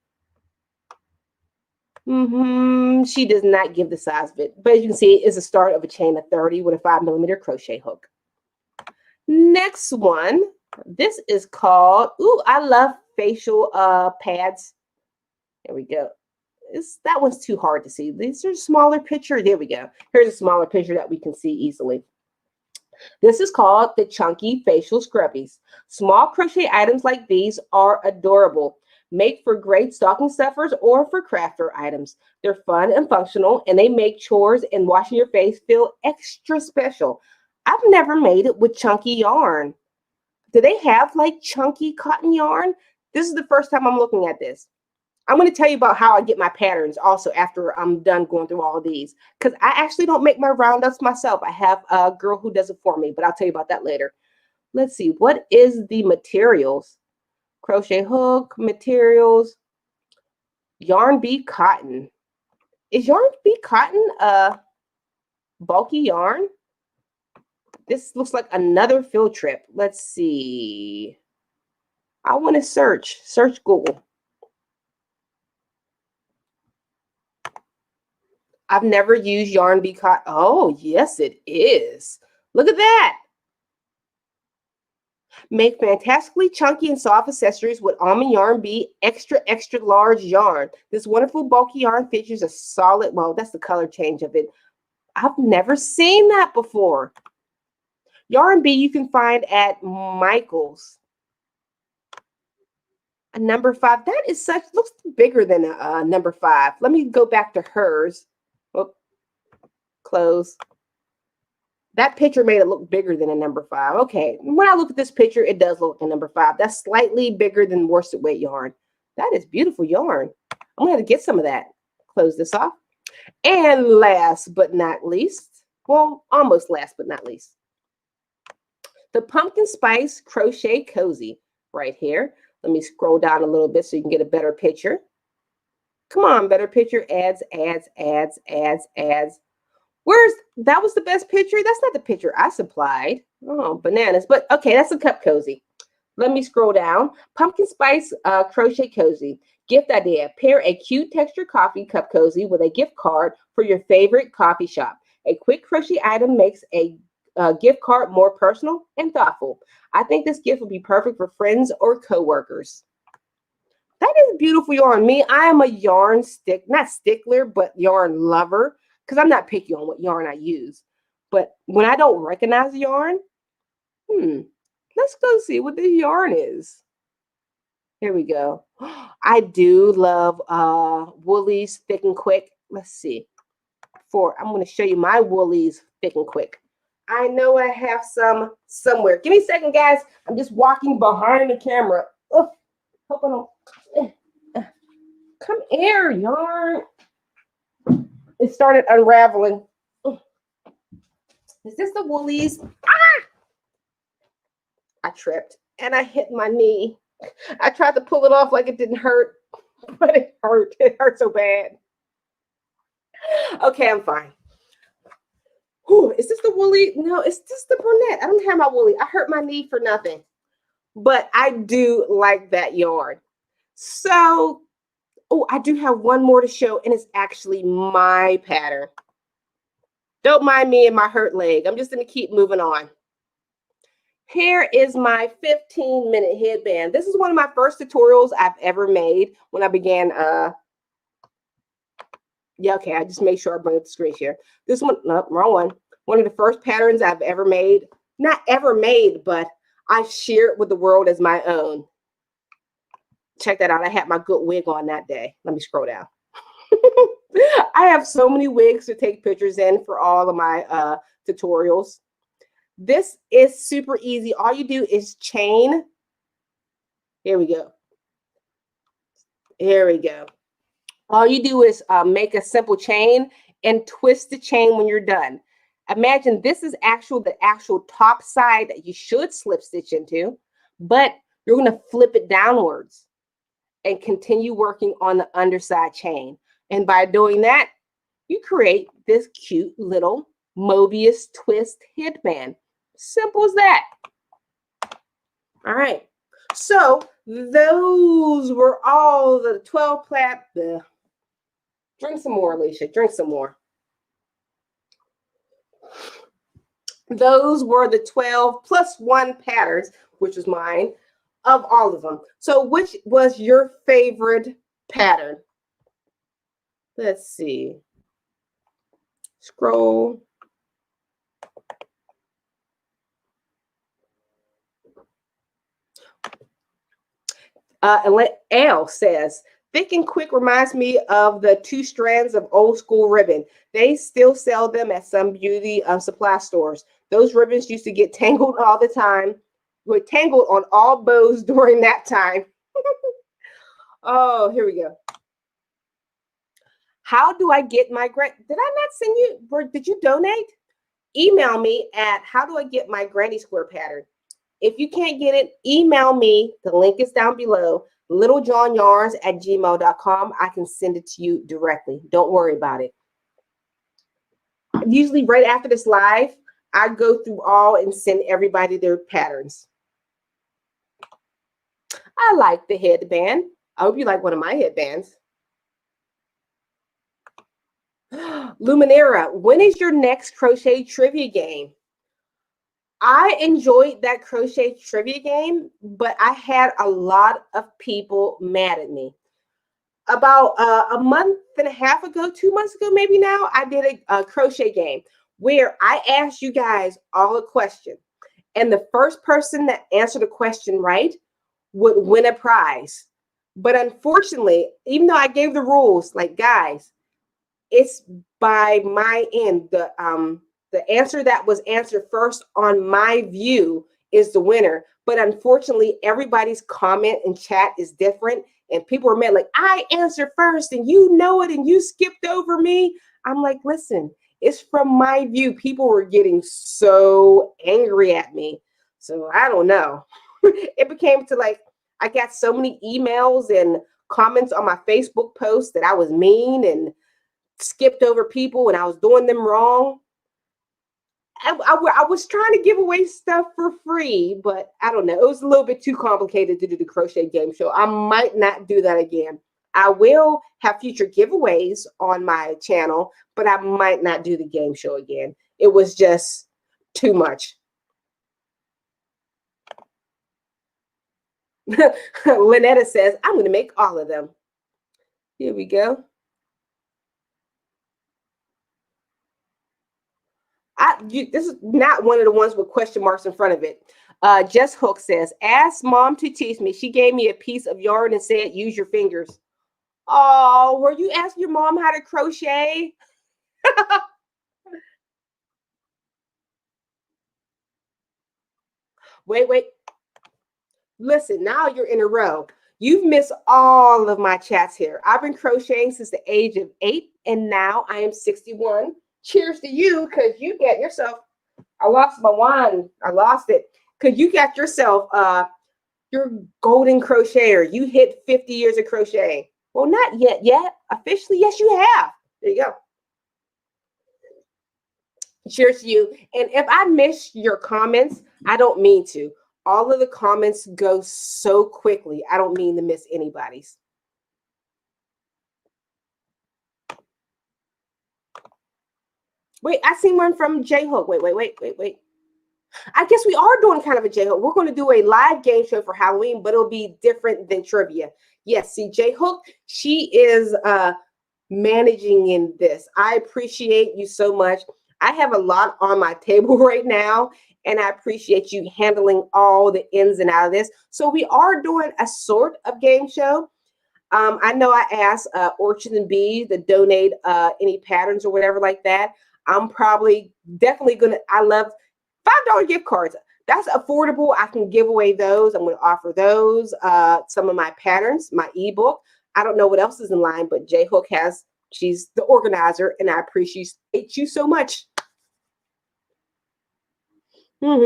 She does not give the size of it. But as you can see, it's a start of a chain of 30 with a 5mm crochet hook. Next one. This is called, ooh, I love facial pads. There we go. That one's too hard to see. These are smaller picture. There we go. Here's a smaller picture that we can see easily. This is called the Chunky Facial Scrubbies. Small crochet items like these are adorable. Make for great stocking stuffers or for crafter items. They're fun and functional, and they make chores and washing your face feel extra special. I've never made it with chunky yarn. Do they have like chunky cotton yarn? This is the first time I'm looking at this. I'm going to tell you about how I get my patterns also after I'm done going through all of these. Because I actually don't make my roundups myself. I have a girl who does it for me, but I'll tell you about that later. Let's see. What is the materials? Crochet hook, materials, yarn bee cotton. Is yarn bee cotton bulky yarn? This looks like another field trip. Let's see. I want to search Google. I've never used yarn bee cotton. Oh, yes, it is. Look at that. Make fantastically chunky and soft accessories with almond yarn bee extra large yarn. This wonderful bulky yarn features a solid, well, that's the color change of it. I've never seen that before. Yarn bee you can find at Michael's. A number 5. That is such, looks bigger than a number 5. Let me go back to hers. Oh, close. That picture made it look bigger than a number 5. Okay, when I look at this picture, it does look like a number 5. That's slightly bigger than worsted weight yarn. That is beautiful yarn. I'm going to get some of that. Close this off. And last but not least, well, almost last but not least, the Pumpkin Spice Crochet Cozy right here. Let me scroll down a little bit so you can get a better picture. Come on, better picture. Ads. That was the best picture? That's not the picture I supplied. Oh, bananas. But okay, that's a cup cozy. Let me scroll down. Pumpkin Spice Crochet Cozy. Gift idea. Pair a cute texture coffee cup cozy with a gift card for your favorite coffee shop. A quick crochet item makes a gift card more personal and thoughtful. I think this gift would be perfect for friends or coworkers. That is beautiful yarn. Me, I am a yarn not stickler, but yarn lover. Because I'm not picky on what yarn I use. But when I don't recognize yarn, let's go see what this yarn is. Here we go. I do love Woolies Thick and Quick. Let's see. I'm going to show you my Woolies Thick and Quick. I know I have some somewhere. Give me a second, guys. I'm just walking behind the camera. Oh, hope I don't. Come here, yarn. It started unraveling. Is this the Woolies? Ah! I tripped and I hit my knee. I tried to pull it off like it didn't hurt, but it hurt. It hurt so bad. Okay, I'm fine. Whew, is this the Woolly? No, it's just the brunette. I don't have my Woolly. I hurt my knee for nothing. But I do like that yarn. So Oh, I do have one more to show, and it's actually my pattern. Don't mind me and my hurt leg. I'm just going to keep moving on. Here is my 15-minute headband. This is one of my first tutorials I've ever made when I began. Yeah, okay, I just made sure I bring up the screen share. This one, no, wrong one. One of the first patterns I've ever made. Not ever made, but I've shared with the world as my own. Check that out. I had my good wig on that day. Let me scroll down. I have so many wigs to take pictures in for all of my tutorials. This is super easy. All you do is chain. Here we go. Here we go. All you do is make a simple chain and twist the chain when you're done. Imagine this is the actual top side that you should slip stitch into, but you're going to flip it downwards and continue working on the underside chain. And by doing that, you create this cute little Mobius twist headband. Simple as that. All right. So those were all the 12 Drink some more, Alysha. Drink some more. Those were the 12 plus 1 patterns, which was mine, of all of them. So which was your favorite pattern? Let's see. Scroll. L says, thick and quick reminds me of the 2 strands of old school ribbon. They still sell them at some beauty supply stores. Those ribbons used to get tangled all the time. Were tangled on all bows during that time. Oh, here we go. How do I get my grant? Did I not send you? Did you donate? Email me at how do I get my granny square pattern. If you can't get it, email me. The link is down below. littlejohnyarns@gmail.com. I can send it to you directly. Don't worry about it. Usually right after this live, I go through all and send everybody their patterns. I like the headband. I hope you like one of my headbands. Luminera, when is your next crochet trivia game? I enjoyed that crochet trivia game, but I had a lot of people mad at me. About a month and a half ago, 2 months ago, maybe now, I did a crochet game where I asked you guys all a question. And the first person that answered the question right would win a prize. But unfortunately, even though I gave the rules, like, guys, it's by my end. The answer that was answered first on my view is the winner. But unfortunately, everybody's comment and chat is different. And people are mad, like, I answered first and you know it and you skipped over me. I'm like, listen, it's from my view. People were getting so angry at me. So I don't know. It became to like, I got so many emails and comments on my Facebook post that I was mean and skipped over people and I was doing them wrong. I was trying to give away stuff for free, but I don't know. It was a little bit too complicated to do the crochet game show. I might not do that again. I will have future giveaways on my channel, but I might not do the game show again. It was just too much. Lynetta says, I'm going to make all of them. Here we go. This is not one of the ones with question marks in front of it. Jess Hook says, ask mom to teach me. She gave me a piece of yarn and said, use your fingers. Oh, were you asking your mom how to crochet? Wait. Listen, now you're in a row. You've missed all of my chats here. I've been crocheting since the age of 8, and now I am 61. Cheers to you, because you get yourself, I lost my wine. I lost it. Because you got yourself your golden crocheter. You hit 50 years of crocheting. Well, not yet. Officially, yes, you have. There you go. Cheers to you. And if I miss your comments, I don't mean to. All of the comments go so quickly. I don't mean to miss anybody's. Wait, I seen one from J-Hook. Wait. I guess we are doing kind of a J-Hook. We're going to do a live game show for Halloween, but it'll be different than trivia. Yes, see, J-Hook, she is managing in this. I appreciate you so much. I have a lot on my table right now, and I appreciate you handling all the ins and outs of this. So we are doing a sort of game show. I know I asked Orchard and Bee to donate any patterns or whatever like that. I'm probably definitely gonna. I love $5 gift cards. That's affordable. I can give away those. I'm going to offer those. Some of my patterns, my ebook. I don't know what else is in line, but J Hook has. She's the organizer, and I appreciate you so much. Let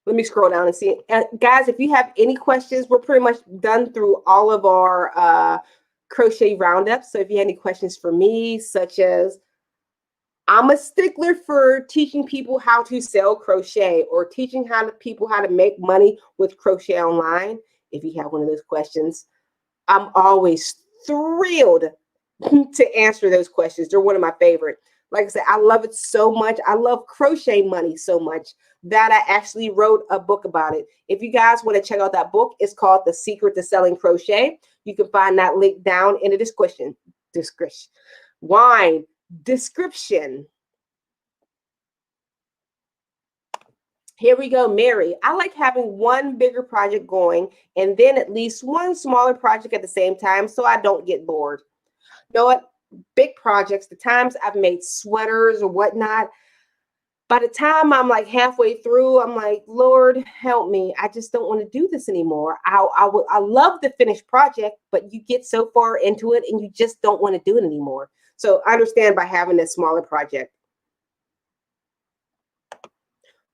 me scroll down and see. Guys, if you have any questions, we're pretty much done through all of our crochet roundups. So if you have any questions for me, such as I'm a stickler for teaching people how to sell crochet or teaching people how to make money with crochet online. If you have one of those questions, I'm always thrilled to answer those questions. They're one of my favorite. Like I said, I love it so much. I love crochet money so much that I actually wrote a book about it. If you guys want to check out that book, it's called The Secret to Selling Crochet. You can find that link down in the description. Here we go, Mary. I like having one bigger project going and then at least one smaller project at the same time so I don't get bored. You know what? Big projects, the times I've made sweaters or whatnot, by the time I'm like halfway through, I'm like, Lord, help me. I just don't want to do this anymore. I love the finished project, but you get so far into it and you just don't want to do it anymore. So I understand by having a smaller project.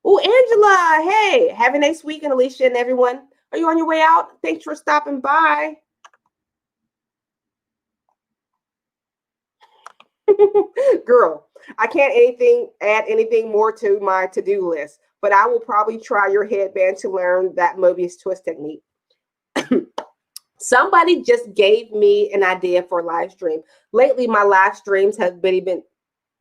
Oh, Angela, hey, have a nice weekend, Alysha and everyone. Are you on your way out? Thanks for stopping by. Girl, I can't add anything more to my to-do list, but I will probably try your headband to learn that Mobius twist technique. Somebody just gave me an idea for a live stream. Lately, my live streams have been.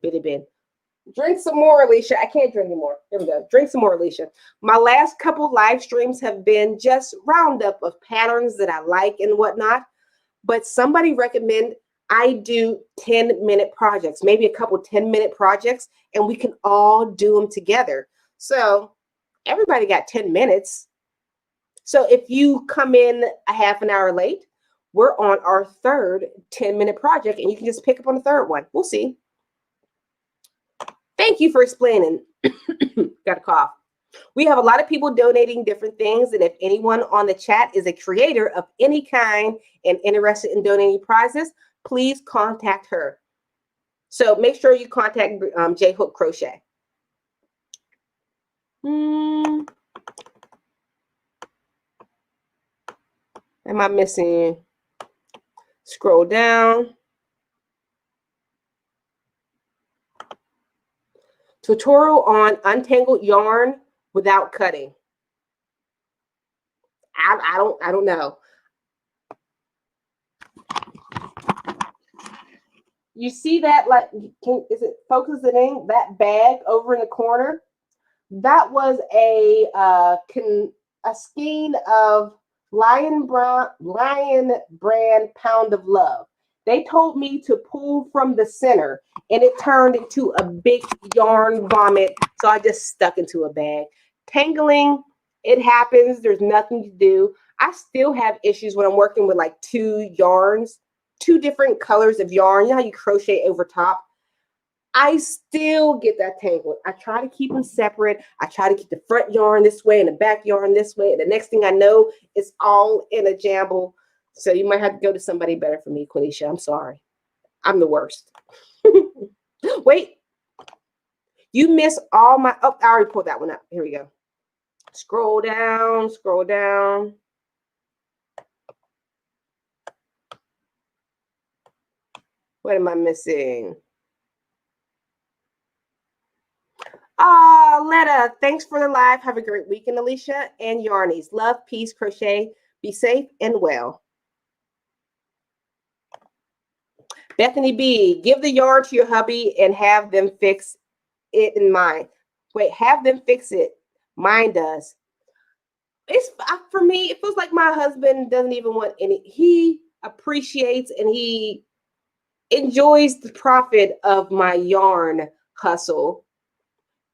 Drink some more, Alysha. I can't drink anymore. Here we go. Drink some more, Alysha. My last couple live streams have been just roundup of patterns that I like and whatnot. But somebody recommend I do 10-minute projects, maybe a couple 10-minute projects, and we can all do them together. So everybody got 10 minutes. So if you come in a half an hour late, we're on our third 10-minute project, and you can just pick up on the third one. We'll see. Thank you for explaining. Got a cough. We have a lot of people donating different things, and if anyone on the chat is a creator of any kind and interested in donating prizes, please contact her. So make sure you contact J Hook Crochet. Am I missing? Scroll down. Tutorial on untangled yarn without cutting. I don't know. You see that, like, is it focusing that bag over in the corner? That was a skein of Lion Brand Pound of Love. They told me to pull from the center, and it turned into a big yarn vomit, so I just stuck into a bag. Tangling, it happens. There's nothing to do. I still have issues when I'm working with like two yarns, two different colors of yarn. You know how you crochet over top? I still get that tangled. I try to keep them separate. I try to keep the front yarn this way and the back yarn this way. And the next thing I know, it's all in a jumble. So you might have to go to somebody better for me, Quenisha. I'm sorry. I'm the worst. Wait. You missed all my... Oh, I already pulled that one up. Here we go. Scroll down, scroll down. What am I missing? Letta, thanks for the live. Have a great weekend, Alysha and Yarnies. Love, peace, crochet. Be safe and well. Bethany B, give the yarn to your hubby and have them fix it in mine. Wait, have them fix it. Mine does. It's for me, it feels like my husband doesn't even want any. He appreciates and he enjoys the profit of my yarn hustle.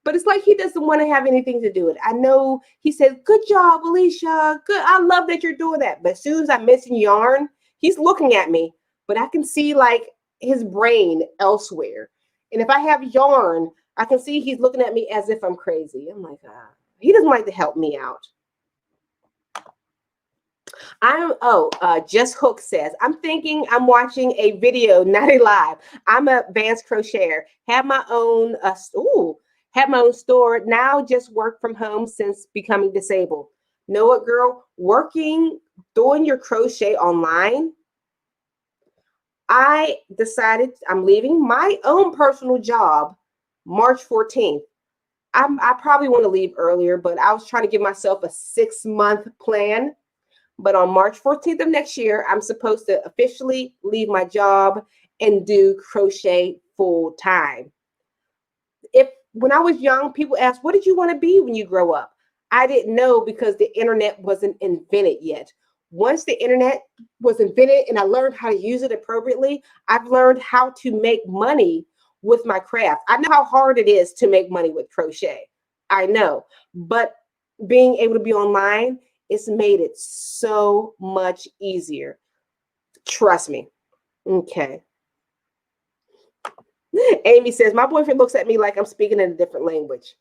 But it's like he doesn't want to have anything to do with it. I know he says, good job, Alysha. Good. I love that you're doing that. But as soon as I'm missing yarn, he's looking at me. But I can see like his brain elsewhere. And if I have yarn, I can see he's looking at me as if I'm crazy. I'm like, he doesn't like to help me out. Just Hook says, I'm thinking I'm watching a video, not a live. I'm a advanced crocheter. Have my own store. Now just work from home since becoming disabled. Know what, girl? Doing your crochet online. I decided I'm leaving my own personal job March 14th. I probably want to leave earlier, but I was trying to give myself a 6-month plan. But on March 14th of next year, I'm supposed to officially leave my job and do crochet full time. When I was young, people asked, what did you want to be when you grow up? I didn't know because the internet wasn't invented yet. Once the internet was invented and I learned how to use it appropriately, I've learned how to make money with my craft. I know how hard it is to make money with crochet. I know, but being able to be online, it's made it so much easier. Trust me. Okay. Amy says, my boyfriend looks at me like I'm speaking in a different language.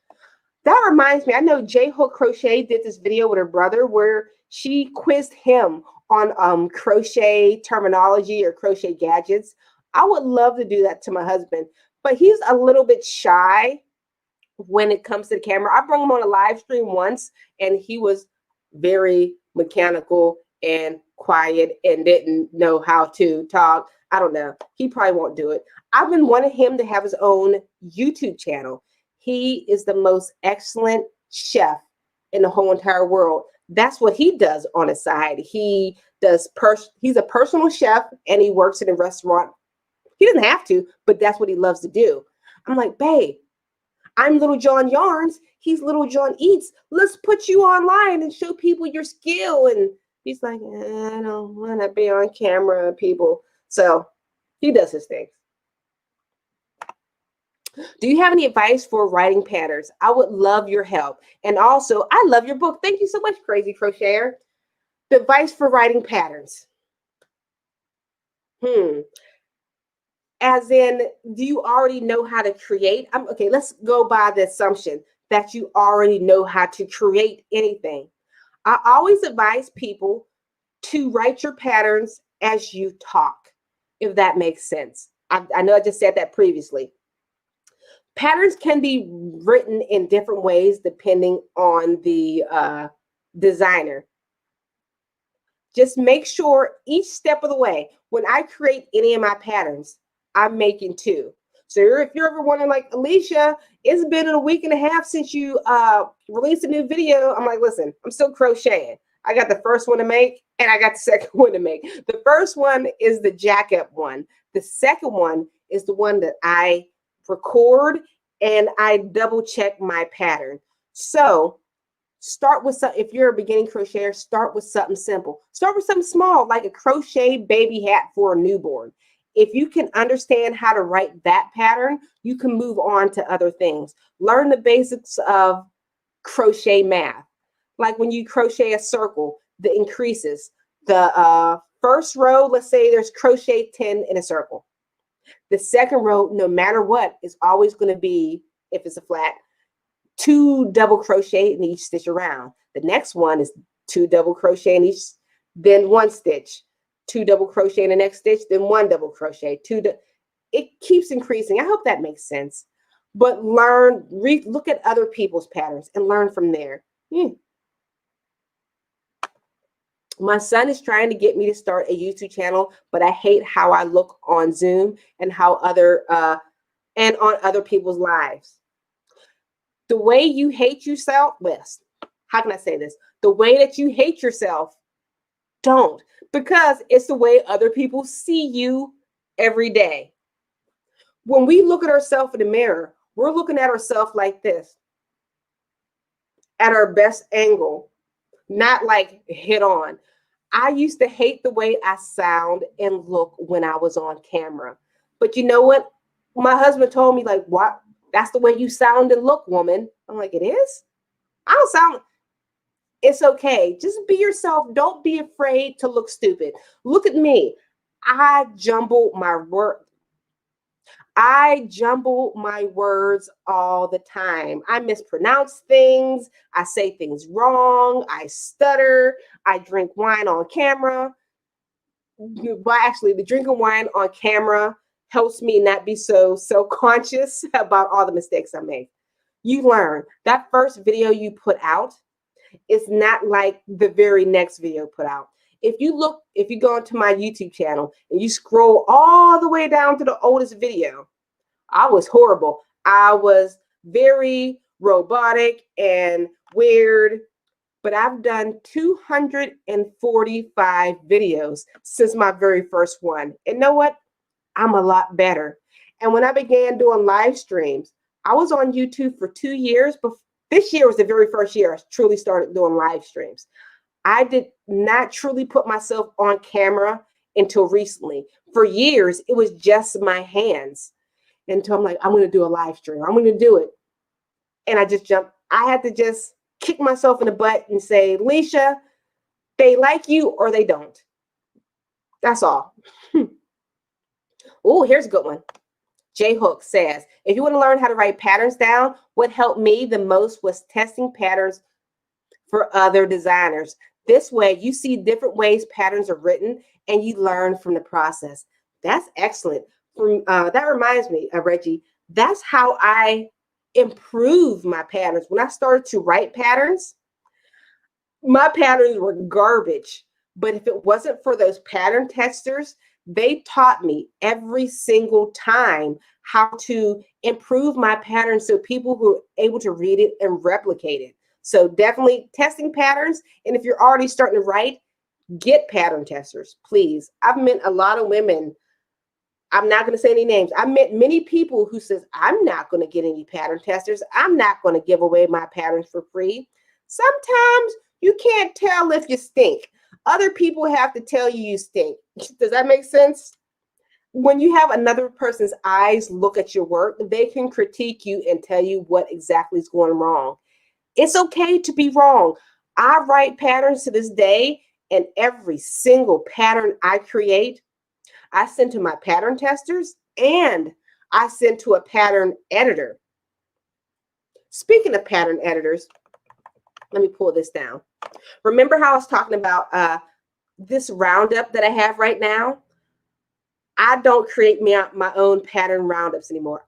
That reminds me, I know J Hook Crochet did this video with her brother where she quizzed him on crochet terminology or crochet gadgets. I would love to do that to my husband, but he's a little bit shy when it comes to the camera. I brought him on a live stream once and he was very mechanical and quiet and didn't know how to talk. I don't know. He probably won't do it. I've been wanting him to have his own YouTube channel. He is the most excellent chef in the whole entire world. That's what he does on his side. He's a personal chef and he works in a restaurant. He doesn't have to, but that's what he loves to do. I'm like, babe, I'm Little John Yarns. He's Little John Eats. Let's put you online and show people your skill. And he's like, I don't want to be on camera, people. So he does his thing. Do you have any advice for writing patterns? I would love your help. And also, I love your book. Thank you so much, Crazy Crocheter. The advice for writing patterns. As in, do you already know how to create? Okay, let's go by the assumption that you already know how to create anything. I always advise people to write your patterns as you talk, if that makes sense. I know I just said that previously. Patterns can be written in different ways depending on the designer. Just make sure each step of the way, when I create any of my patterns, I'm making 2. So if you're ever wondering, like, Alysha, it's been a week and a half since you released a new video. I'm like, listen, I'm still crocheting. I got the first one to make and I got the second one to make. The first one is the jacket one. The second one is the one that I record and I double check my pattern. So start with something. If you're a beginning crocheter, start with something simple. Start with something small, like a crochet baby hat for a newborn. If you can understand how to write that pattern, you can move on to other things. Learn the basics of crochet math. Like when you crochet a circle, the increases. The first row, let's say there's crochet 10 in a circle. The second row, no matter what, is always going to be, if it's a flat, 2 double crochet in each stitch around. The next one is 2 double crochet in each, then 1 stitch, 2 double crochet in the next stitch, then 1 double crochet, it keeps increasing. I hope that makes sense. But look at other people's patterns and learn from there. My son is trying to get me to start a YouTube channel, but I hate how I look on Zoom and how and on other people's lives. The way you hate yourself, how can I say this? The way that you hate yourself, don't, because it's the way other people see you every day. When we look at ourselves in the mirror, we're looking at ourselves like this, at our best angle, not like head on. I used to hate the way I sound and look when I was on camera. But you know what? My husband told me, like, what? That's the way you sound and look, woman. I'm like, it is? I don't sound. It's okay. Just be yourself. Don't be afraid to look stupid. Look at me. I jumble my word. I jumble my words all the time. I mispronounce things. I say things wrong. I stutter. I drink wine on camera. But actually, the drinking wine on camera helps me not be so self-conscious about all the mistakes I make. You learn. That first video you put out is not like the very next video put out. If you go into my YouTube channel and you scroll all the way down to the oldest video, I was horrible. I was very robotic and weird, but I've done 245 videos since my very first one. And know what? I'm a lot better. And when I began doing live streams, I was on YouTube for 2 years. But this year was the very first year I truly started doing live streams. I did not truly put myself on camera until recently. For years, it was just my hands. Until I'm like, I'm going to do a live stream. I'm going to do it. And I just jumped. I had to just kick myself in the butt and say, Alysha, they like you or they don't. That's all. Oh, here's a good one. J Hook says, if you want to learn how to write patterns down, what helped me the most was testing patterns for other designers. This way, you see different ways patterns are written and you learn from the process. That's excellent. That reminds me, Reggie, that's how I improved my patterns. When I started to write patterns, my patterns were garbage. But if it wasn't for those pattern testers, they taught me every single time how to improve my pattern so people who are able to read it and replicate it. So definitely testing patterns. And if you're already starting to write, get pattern testers, please. I've met a lot of women. I'm not going to say any names. I met many people who says, I'm not going to get any pattern testers. I'm not going to give away my patterns for free. Sometimes you can't tell if you stink. Other people have to tell you you stink. Does that make sense? When you have another person's eyes look at your work, they can critique you and tell you what exactly is going wrong. It's okay to be wrong. I write patterns to this day, and every single pattern I create, I send to my pattern testers and I send to a pattern editor. Speaking of pattern editors, let me pull this down. Remember how I was talking about this roundup that I have right now? I don't create my own pattern roundups anymore.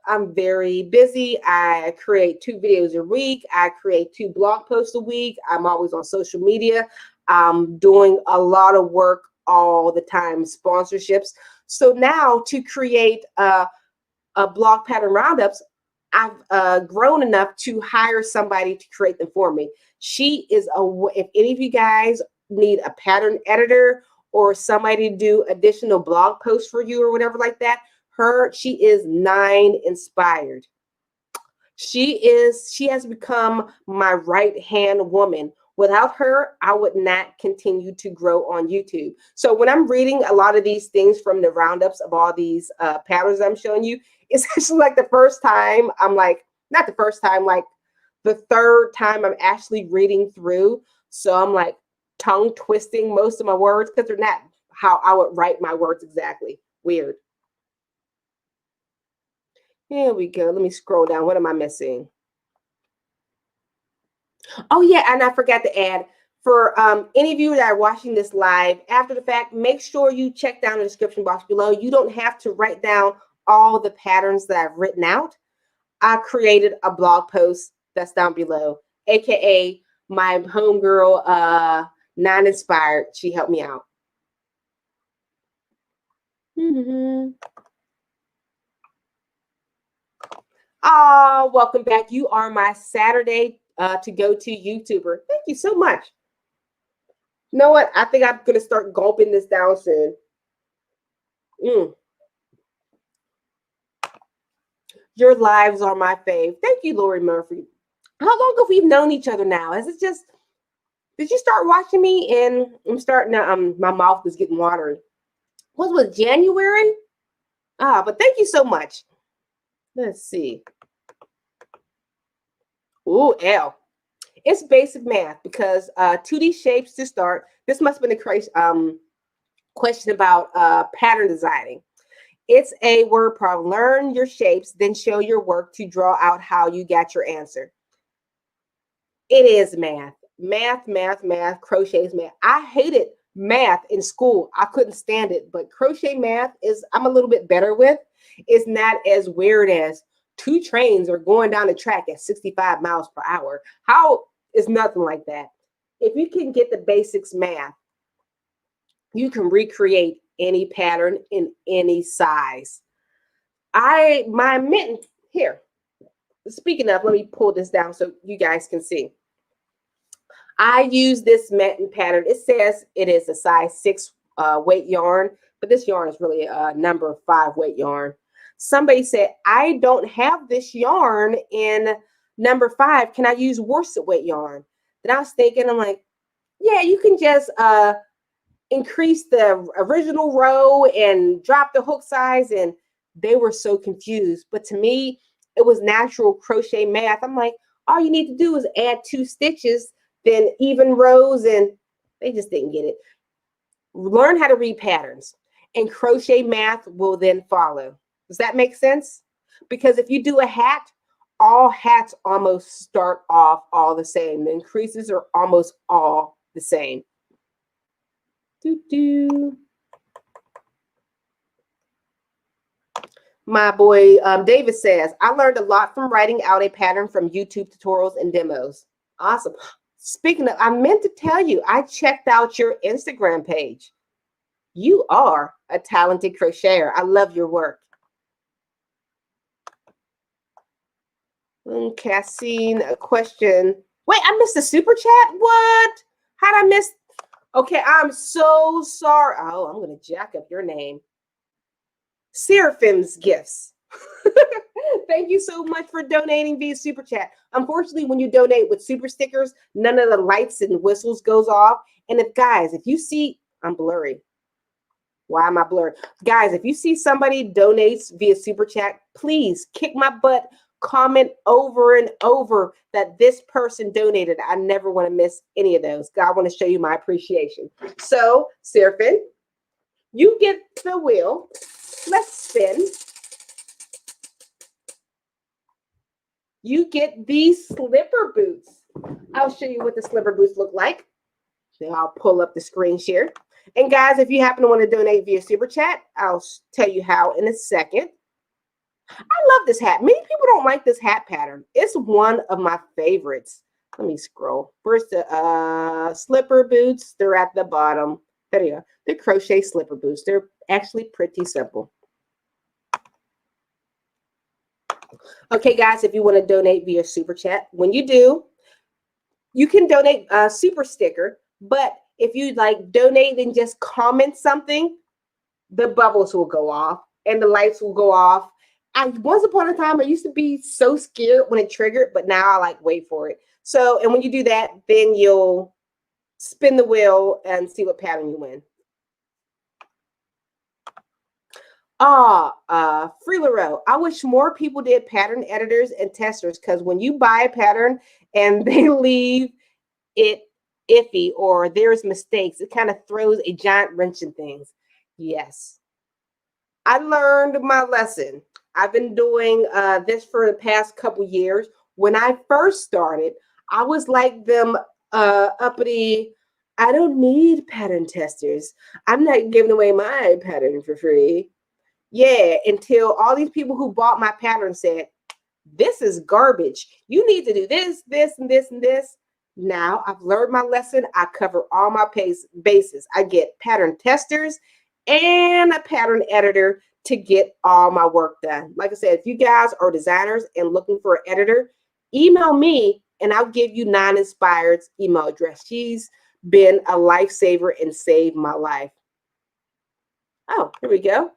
I'm very busy. I create 2 videos a week. I create 2 blog posts a week. I'm always on social media. I'm doing a lot of work all the time, sponsorships. So now to create a blog pattern roundups, I've grown enough to hire somebody to create them for me. She is if any of you guys need a pattern editor or somebody to do additional blog posts for you or whatever like that, she is 9 inspired. She has become my right-hand woman. Without her, I would not continue to grow on YouTube. So when I'm reading a lot of these things from the roundups of all these patterns I'm showing you, it's actually like the first time I'm like, not the first time, like the third time I'm actually reading through. So I'm like tongue twisting most of my words because they're not how I would write my words exactly. Weird. Here we go. Let me scroll down. What am I missing? Oh, yeah, and I forgot to add, for any of you that are watching this live after the fact, make sure you check down the description box below. You don't have to write down all the patterns that I've written out. I created a blog post that's down below, aka my homegirl, Not Inspired. She helped me out. Welcome back. You are my Saturday to go to YouTuber. Thank you so much. You know what? I think I'm going to start gulping this down soon. Your lives are my fave. Thank you, Lori Murphy. How long have we known each other now? Is it just, did you start watching me? And I'm starting to, my mouth is getting watery. What was January? But thank you so much. Let's see. Ooh, L. It's basic math because 2D shapes to start. This must have been a question about pattern designing. It's a word problem. Learn your shapes, then show your work to draw out how you got your answer. It is math. Math, math, math, crochet is math. I hated math in school. I couldn't stand it, but crochet math is, I'm a little bit better with. It's not as weird as two trains are going down the track at 65 miles per hour. How is nothing like that? If you can get the basics math, you can recreate any pattern in any size. My mitten here. Speaking of, let me pull this down so you guys can see. I use this mitten pattern. It says it is a size 6 weight yarn, but this yarn is really a number 5 weight yarn. Somebody said, I don't have this yarn in number 5. Can I use worsted weight yarn? Then I was thinking, I'm like, yeah, you can just increase the original row and drop the hook size. And they were so confused. But to me, it was natural crochet math. I'm like, all you need to do is add 2 stitches, then even rows, and they just didn't get it. Learn how to read patterns, and crochet math will then follow. Does that make sense? Because if you do a hat, all hats almost start off all the same. The increases are almost all the same. My boy David says, I learned a lot from writing out a pattern from YouTube tutorials and demos. Awesome. Speaking of, I meant to tell you, I checked out your Instagram page. You are a talented crocheter. I love your work. Okay, I seen a question. Wait, I missed the super chat? What? How'd I miss? Okay, I'm so sorry. Oh, I'm going to jack up your name. Seraphim's Gifts. Thank you so much for donating via super chat. Unfortunately, when you donate with super stickers, none of the lights and whistles goes off. And if you see, I'm blurry. Why am I blurry? Guys, if you see somebody donates via super chat, please kick my butt. Comment over and over that this person donated. I never want to miss any of those. I want to show you my appreciation. So, Seraphim, you get the wheel. Let's spin. You get these slipper boots. I'll show you what the slipper boots look like. Then I'll pull up the screen share. And guys, if you happen to want to donate via super chat, I'll tell you how in a second. I love this hat. Many people don't like this hat pattern. It's one of my favorites. Let me scroll. First, the slipper boots. They're at the bottom. There you go. The crochet slipper boots. They're actually pretty simple. Okay, guys, if you want to donate via super chat, when you do, you can donate a super sticker. But if you donate and just comment something, the bubbles will go off and the lights will go off. Once upon a time, I used to be so scared when it triggered, but now I wait for it. So, and when you do that, then you'll spin the wheel and see what pattern you win. Freelaro, I wish more people did pattern editors and testers, because when you buy a pattern and they leave it iffy or there's mistakes, it kind of throws a giant wrench in things. Yes. I learned my lesson. I've been doing this for the past couple years. When I first started, I was like them uppity, I don't need pattern testers. I'm not giving away my pattern for free. Yeah, until all these people who bought my pattern said, this is garbage. You need to do this, this, and this, and this. Now I've learned my lesson. I cover all my bases. I get pattern testers and a pattern editor to get all my work done. Like I said, if you guys are designers and looking for an editor, email me and I'll give you Nine Inspired's email address. She's been a lifesaver and saved my life. Oh, here we go.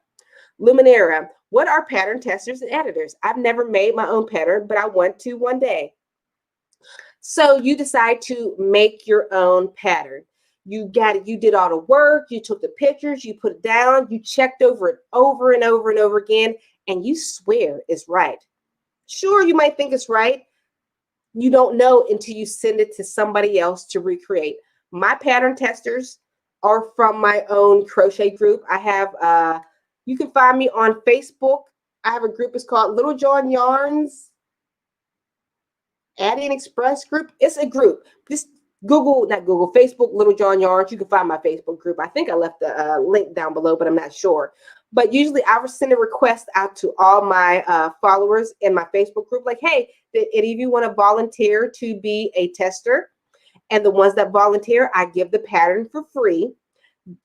Luminera, what are pattern testers and editors? I've never made my own pattern, but I want to one day. So you decide to make your own pattern. You did all the work, you took the pictures, you put it down, you checked over it over and over and over again, and you swear it's right. Sure, you might think it's right. You don't know until you send it to somebody else to recreate. My pattern testers are from my own crochet group. I have, you can find me on Facebook. I have a group, it's called Littlejohn Yarns Add-in Express group. It's a group. Just Facebook, Littlejohn Yarns. You can find my Facebook group. I think I left the link down below, but I'm not sure. But usually I will send a request out to all my followers in my Facebook group, like, hey, did any of you want to volunteer to be a tester? And the ones that volunteer, I give the pattern for free.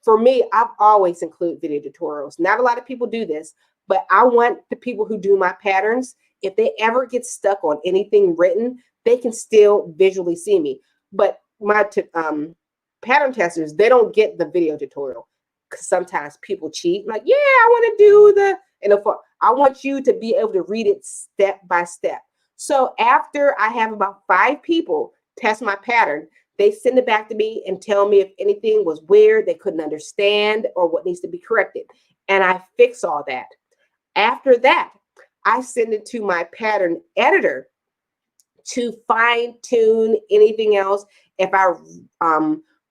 For me, I've always included video tutorials. Not a lot of people do this, but I want the people who do my patterns, if they ever get stuck on anything written, they can still visually see me. But my pattern testers, they don't get the video tutorial because sometimes people cheat. Like, yeah, I want to do the, and I want you to be able to read it step by step. So after I have about 5 people test my pattern, they send it back to me and tell me if anything was weird, they couldn't understand, or what needs to be corrected. And I fix all that. After that, I send it to my pattern editor to fine tune anything else. If I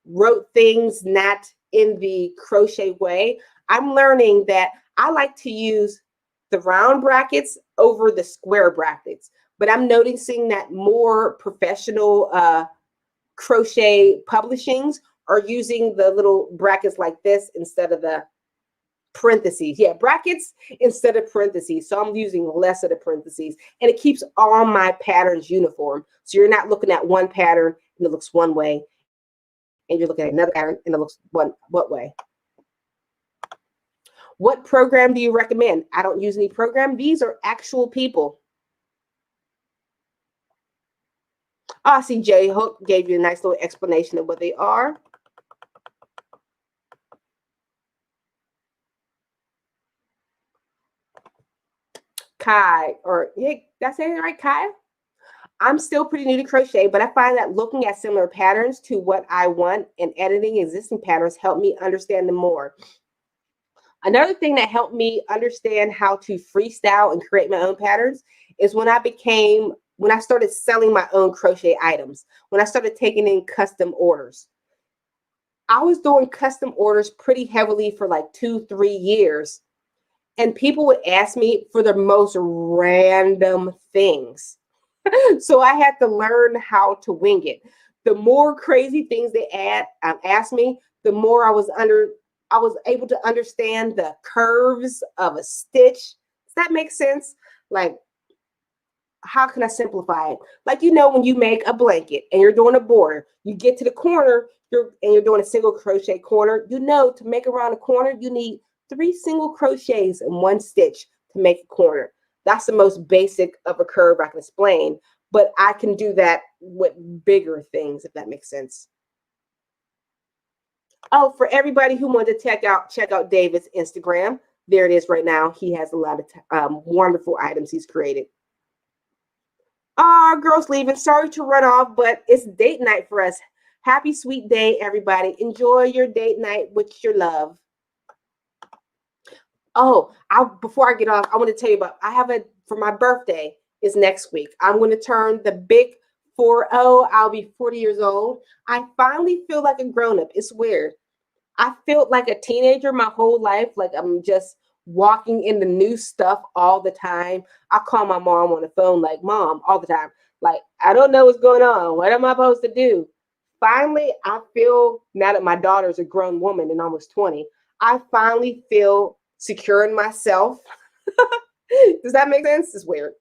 wrote things not in the crochet way, I'm learning that I like to use the round brackets over the square brackets. But I'm noticing that more professional crochet publishings are using the little brackets like this instead of the parentheses. Yeah, brackets instead of parentheses. So I'm using less of the parentheses, and it keeps all my patterns uniform. So you're not looking at one pattern and it looks one way, and you're looking at another pattern and it looks what way. What program do you recommend? I don't use any program. These are actual people. I see J Hook gave you a nice little explanation of what they are. Kai, or yeah, that's it, right, Kai? I'm still pretty new to crochet, but I find that looking at similar patterns to what I want and editing existing patterns help me understand them more. Another thing that helped me understand how to freestyle and create my own patterns is when I started selling my own crochet items, when I started taking in custom orders. I was doing custom orders pretty heavily for like 2-3 years. And people would ask me for the most random things. So I had to learn how to wing it. The more crazy things they asked me, the more I was able to understand the curves of a stitch. Does that make sense? Like, how can I simplify it? Like, you know, when you make a blanket and you're doing a border, you get to the corner, you're doing a single crochet corner. You know, to make around a corner, you need 3 single crochets and 1 stitch to make a corner. That's the most basic of a curve I can explain, but I can do that with bigger things, if that makes sense. Oh, for everybody who wanted to check out David's Instagram, there it is right now. He has a lot of wonderful items he's created. Ah, girls leaving. Sorry to run off, but it's date night for us. Happy sweet day, everybody. Enjoy your date night with your love. Oh, before I get off, I want to tell you about, for my birthday is next week. I'm going to turn the big 40. I'll be 40 years old. I finally feel like a grown-up. It's weird. I felt like a teenager my whole life. Like I'm just walking into new stuff all the time. I call my mom on the phone, like, Mom, all the time. Like, I don't know what's going on. What am I supposed to do? Finally, I feel, now that my daughter's a grown woman and almost 20, I finally feel secure in myself. Does that make sense? It's weird.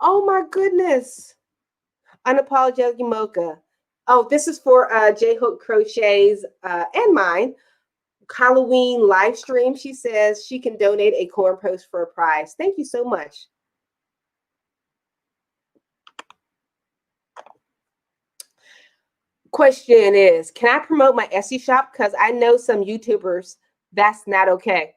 Oh my goodness. Unapologetic Mocha. Oh, this is for J Hook Crochets and mine. Halloween live stream. She says she can donate a corn post for a prize. Thank you so much. Question is, can I promote my Etsy shop? Because I know some YouTubers, that's not okay.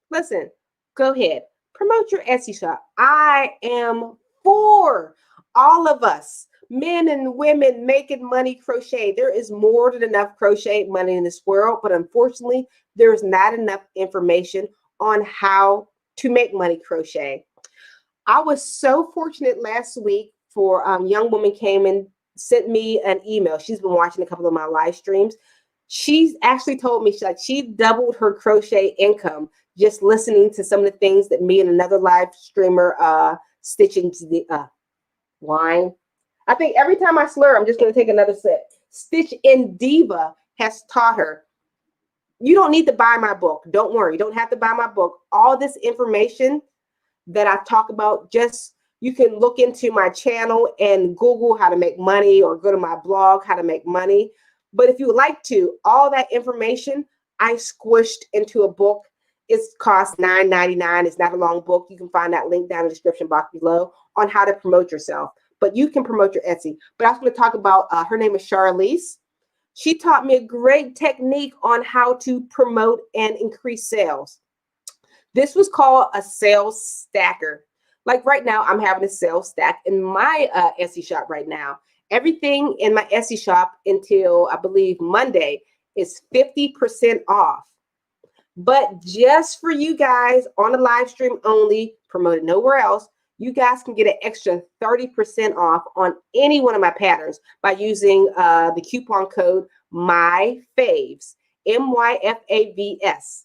Listen, go ahead. Promote your Etsy shop. I am for all of us, men and women, making money crochet. There is more than enough crochet money in this world, but unfortunately, there is not enough information on how to make money crochet. I was so fortunate last week for young woman came and sent me an email. She's been watching a couple of my live streams. She's actually told me she doubled her crochet income just listening to some of the things that me and another live streamer stitching the wine. I think every time I slur, I'm just going to take another sip. Stitch in Diva has taught her. You don't need to buy my book. Don't worry. You don't have to buy my book. All this information that I talk about, just you can look into my channel and Google how to make money or go to my blog, how to make money. But if you would like to, all that information I squished into a book. It costs $9.99. It's not a long book. You can find that link down in the description box below on how to promote yourself. But you can promote your Etsy. But I was going to talk about, her name is Charlize. She taught me a great technique on how to promote and increase sales. This was called a sales stacker. Like right now, I'm having a sales stack in my Etsy shop right now. Everything in my Etsy shop until I believe Monday is 50% off. But just for you guys on the live stream only, promoted nowhere else, you guys can get an extra 30% off on any one of my patterns by using the coupon code MYFAVS, MYFAVS.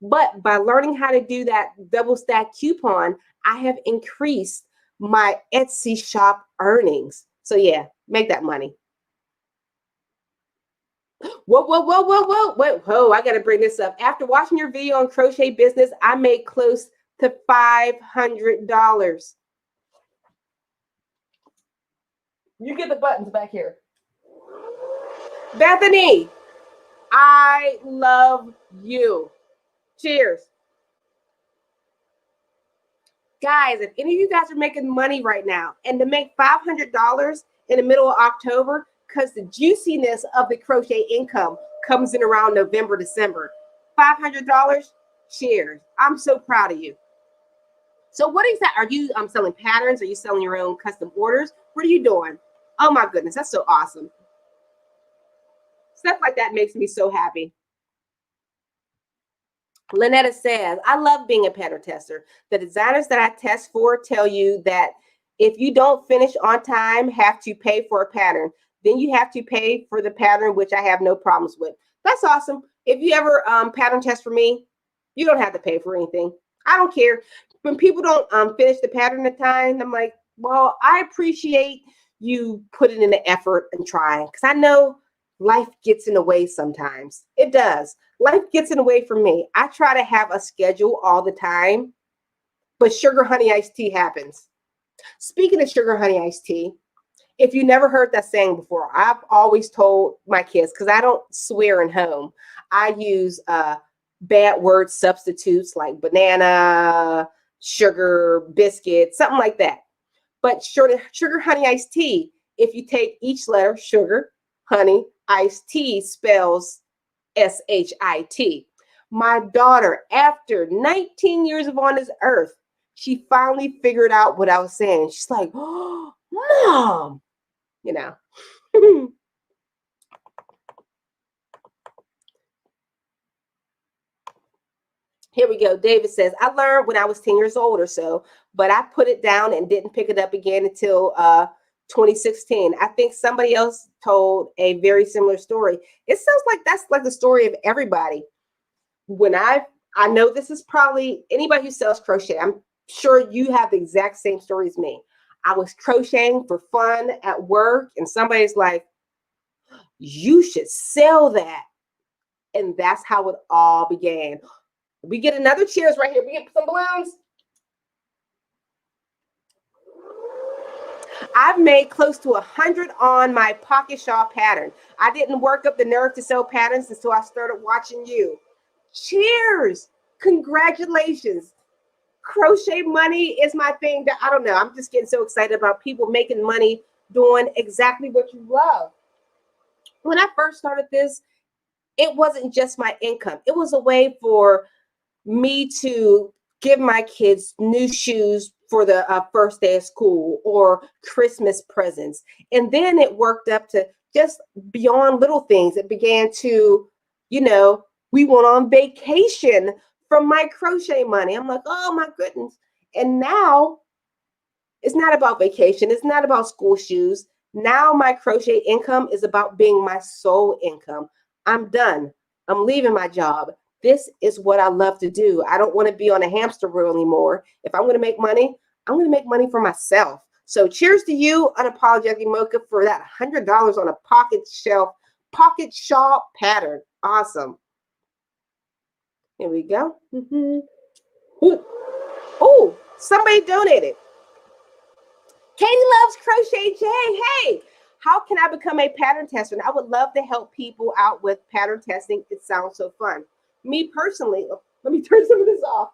But by learning how to do that double stack coupon, I have increased my Etsy shop earnings. So yeah, make that money. Whoa, I got to bring this up. After watching your video on crochet business, I made close to $500. You get the buttons back here. Bethany, I love you. Cheers. Guys, if any of you guys are making money right now and to make $500 in the middle of October, because the juiciness of the crochet income comes in around November, December. $500, cheers. I'm so proud of you. So what is that? Are you selling patterns? Are you selling your own custom orders? What are you doing? Oh my goodness, that's so awesome. Stuff like that makes me so happy. Lynetta says, I love being a pattern tester. The designers that I test for tell you that if you don't finish on time, have to pay for a pattern. Then you have to pay for the pattern, which I have no problems with. That's awesome. If you ever pattern test for me, you don't have to pay for anything. I don't care. When people don't finish the pattern in time, I'm like, well, I appreciate you putting in the effort and trying, because I know life gets in the way sometimes. It does. Life gets in the way for me. I try to have a schedule all the time, but sugar honey iced tea happens. Speaking of sugar honey iced tea, if you never heard that saying before, I've always told my kids, because I don't swear in home, I use bad word substitutes like banana, sugar, biscuit, something like that. But sugar honey iced tea, if you take each letter, sugar, honey, iced tea spells S-H-I-T. My daughter, after 19 years of on this earth, she finally figured out what I was saying. She's like, oh, Mom, you know. Here we go. David says, I learned when I was 10 years old or so, but I put it down and didn't pick it up again until 2016. I think somebody else told a very similar story. It sounds like that's like the story of everybody. When I know this is probably anybody who sells crochet, I'm sure you have the exact same story as me. I was crocheting for fun at work, and somebody's like, you should sell that. And that's how it all began. We get another cheers right here. We get some balloons. I've made close to 100 on my pocket shawl pattern. I didn't work up the nerve to sell patterns until I started watching you. Cheers. Congratulations. Crochet money is my thing. I don't know. I'm just getting so excited about people making money doing exactly what you love. When I first started this, it wasn't just my income. It was a way for me to give my kids new shoes for the first day of school or Christmas presents. And then it worked up to just beyond little things. It began to, you know, we went on vacation from my crochet money. I'm like, oh my goodness. And now it's not about vacation. It's not about school shoes. Now my crochet income is about being my sole income. I'm done. I'm leaving my job. This is what I love to do. I don't want to be on a hamster wheel anymore. If I'm going to make money, I'm going to make money for myself. So cheers to you, Unapologetic Mocha, for that $100 on a pocket shawl pattern. Awesome. Here we go. Oh, somebody donated. Katie loves Crochet J. Hey, how can I become a pattern tester? And I would love to help people out with pattern testing. It sounds so fun. Me personally, let me turn some of this off.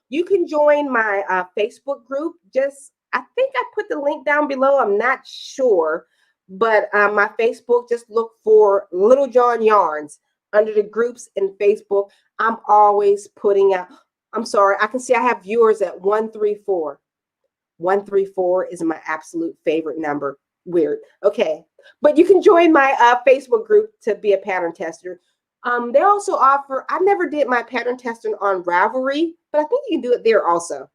You can join my Facebook group. I think I put the link down below. I'm not sure. But my Facebook, just look for Littlejohn Yarns under the groups in Facebook. I'm always putting out. I'm sorry. I can see I have viewers at 134. 134 is my absolute favorite number. Weird. Okay. But you can join my Facebook group to be a pattern tester. They also offer, I never did my pattern testing on Ravelry, but I think you can do it there also.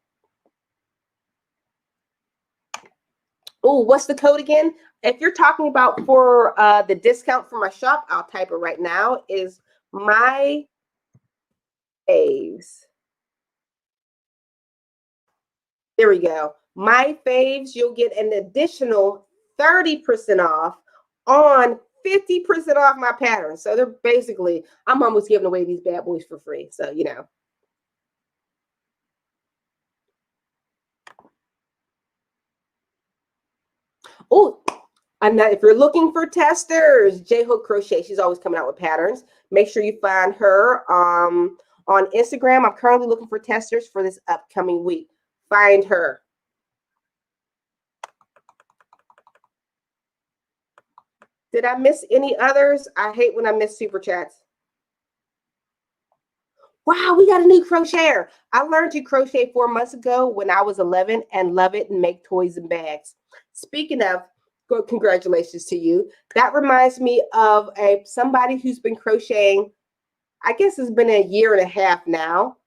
Oh, what's the code again? If you're talking about for the discount for my shop, I'll type it right now, is my faves. There we go. My faves, you'll get an additional 30% off on 50% off my patterns. So they're basically, I'm almost giving away these bad boys for free. So, you know. Oh, if you're looking for testers, J-Hook Crochet, she's always coming out with patterns. Make sure you find her on Instagram. I'm currently looking for testers for this upcoming week. Find her. Did I miss any others? I hate when I miss super chats. Wow, we got a new crocheter. I learned to crochet 4 months ago when I was 11 and love it and make toys and bags. Speaking of, congratulations to you. That reminds me of somebody who's been crocheting, I guess it's been a year and a half now.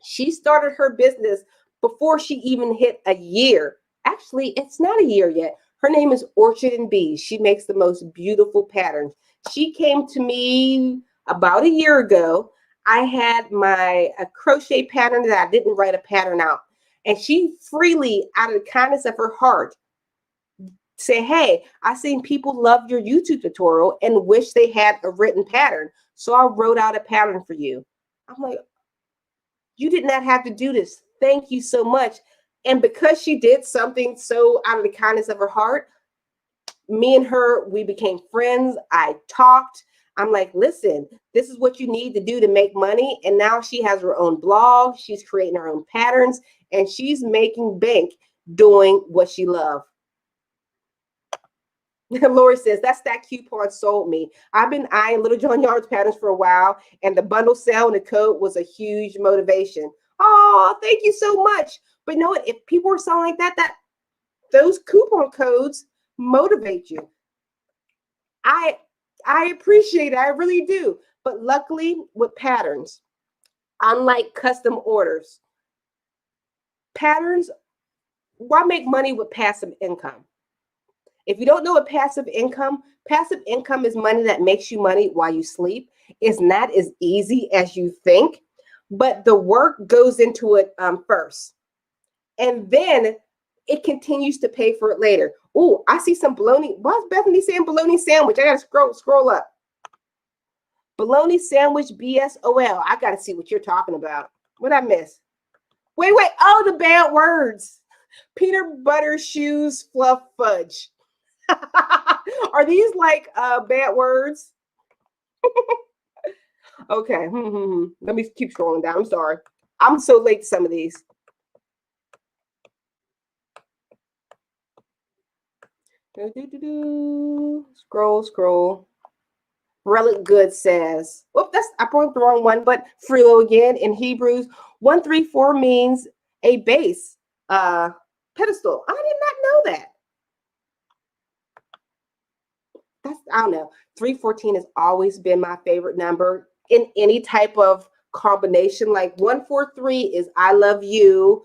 She started her business before she even hit a year. Actually, it's not a year yet. Her name is Orchid and Bees. She makes the most beautiful patterns. She came to me about a year ago. I had my crochet pattern that I didn't write a pattern out. And she freely, out of the kindness of her heart, say, hey, I seen people love your YouTube tutorial and wish they had a written pattern. So I wrote out a pattern for you. I'm like, you did not have to do this. Thank you so much. And because she did something so out of the kindness of her heart, me and her, we became friends. I talked. I'm like, listen, this is what you need to do to make money. And now she has her own blog. She's creating her own patterns. And she's making bank doing what she loves. Lori says, that's that coupon sold me. I've been eyeing Littlejohn Yarns patterns for a while, and the bundle sale and the code was a huge motivation. Oh, thank you so much. But you know what? If people are selling like that, those coupon codes motivate you. I appreciate it. I really do. But luckily, with patterns, unlike custom orders, patterns, why make money with passive income? If you don't know what passive income is money that makes you money while you sleep. It's not as easy as you think, but the work goes into it first. And then it continues to pay for it later. Oh, I see some bologna. Why's Bethany saying bologna sandwich? I got to scroll up. Bologna sandwich BSOL. I got to see what you're talking about. What I miss? Wait. Oh, the bad words. Peanut butter shoes fluff fudge. Are these like bad words? Okay. Let me keep scrolling down. I'm sorry. I'm so late to some of these. Scroll, scroll. Relic Good says, whoop, I put the wrong one, but Frilo again in Hebrews 134 means a base pedestal. I did not know that. I don't know. 314 has always been my favorite number in any type of combination. Like 143 is I love you.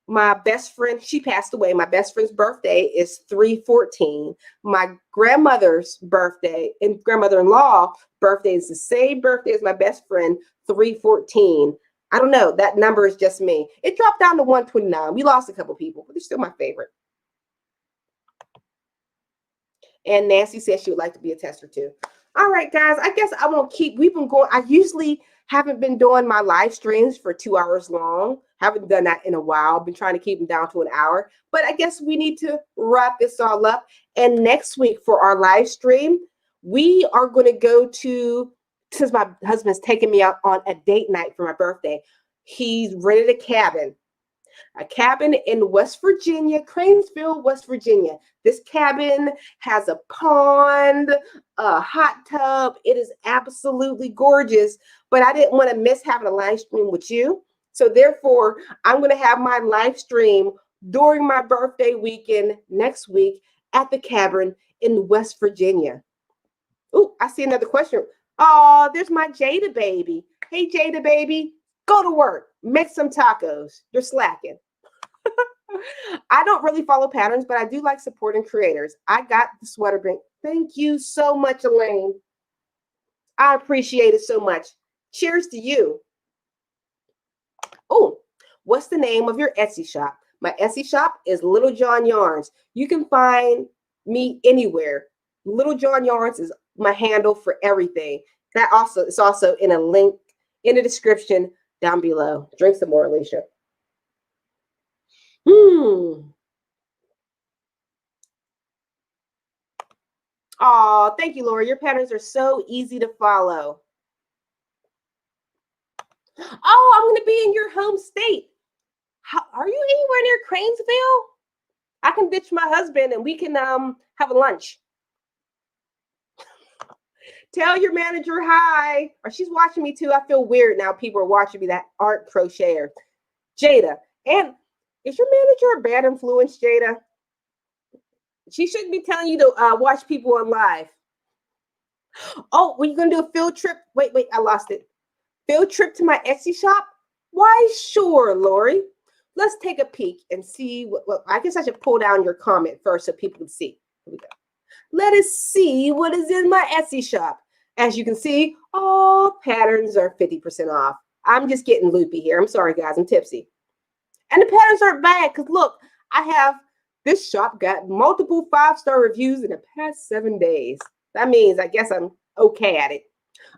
My best friend, she passed away. My best friend's birthday is 314. My grandmother's birthday and grandmother-in-law birthday is the same birthday as my best friend, 314. I don't know. That number is just me. It dropped down to 129. We lost a couple people, but they're still my favorite. And Nancy says she would like to be a tester too. All right, guys, I guess I won't keep, we've been going, I usually haven't been doing my live streams for 2 hours long. Haven't done that in a while. Been trying to keep them down to an hour, but I guess we need to wrap this all up. And next week for our live stream, we are going to go to, since my husband's taking me out on a date night for my birthday, he's rented a cabin in West Virginia, Cranesville, West Virginia. This cabin has a pond, a hot tub. It is absolutely gorgeous, but I didn't want to miss having a live stream with you. So therefore, I'm going to have my live stream during my birthday weekend next week at the cabin in West Virginia. Oh, I see another question. Oh, there's my Jada baby. Hey, Jada baby, go to work. Make some tacos. You're slacking. I don't really follow patterns, but I do like supporting creators. I got the sweater bank. Thank you so much, Elaine. I appreciate it so much. Cheers to you. Oh, what's the name of your Etsy shop? My Etsy shop is Littlejohn Yarns. You can find me anywhere. Littlejohn Yarns is my handle for everything. It's also in a link in the description down below. Drink some more, Alysha. Oh, thank you, Laura. Your patterns are so easy to follow. Oh, I'm going to be in your home state. Are you anywhere near Cranesville? I can ditch my husband and we can have a lunch. Tell your manager hi. Or she's watching me too. I feel weird now. People are watching me that aren't crocheter. Jada. And is your manager a bad influence, Jada? She shouldn't be telling you to watch people on live. Oh, were you going to do a field trip? Wait, I lost it. Field trip to my Etsy shop? Why, sure, Lori. Let's take a peek and see what I guess I should pull down your comment first so people can see. Here we go. Let us see what is in my Etsy shop. As you can see, all patterns are 50% off. I'm just getting loopy here. I'm sorry, guys. I'm tipsy. And the patterns aren't bad because, look, this shop got multiple 5-star reviews in the past 7 days. That means I guess I'm okay at it.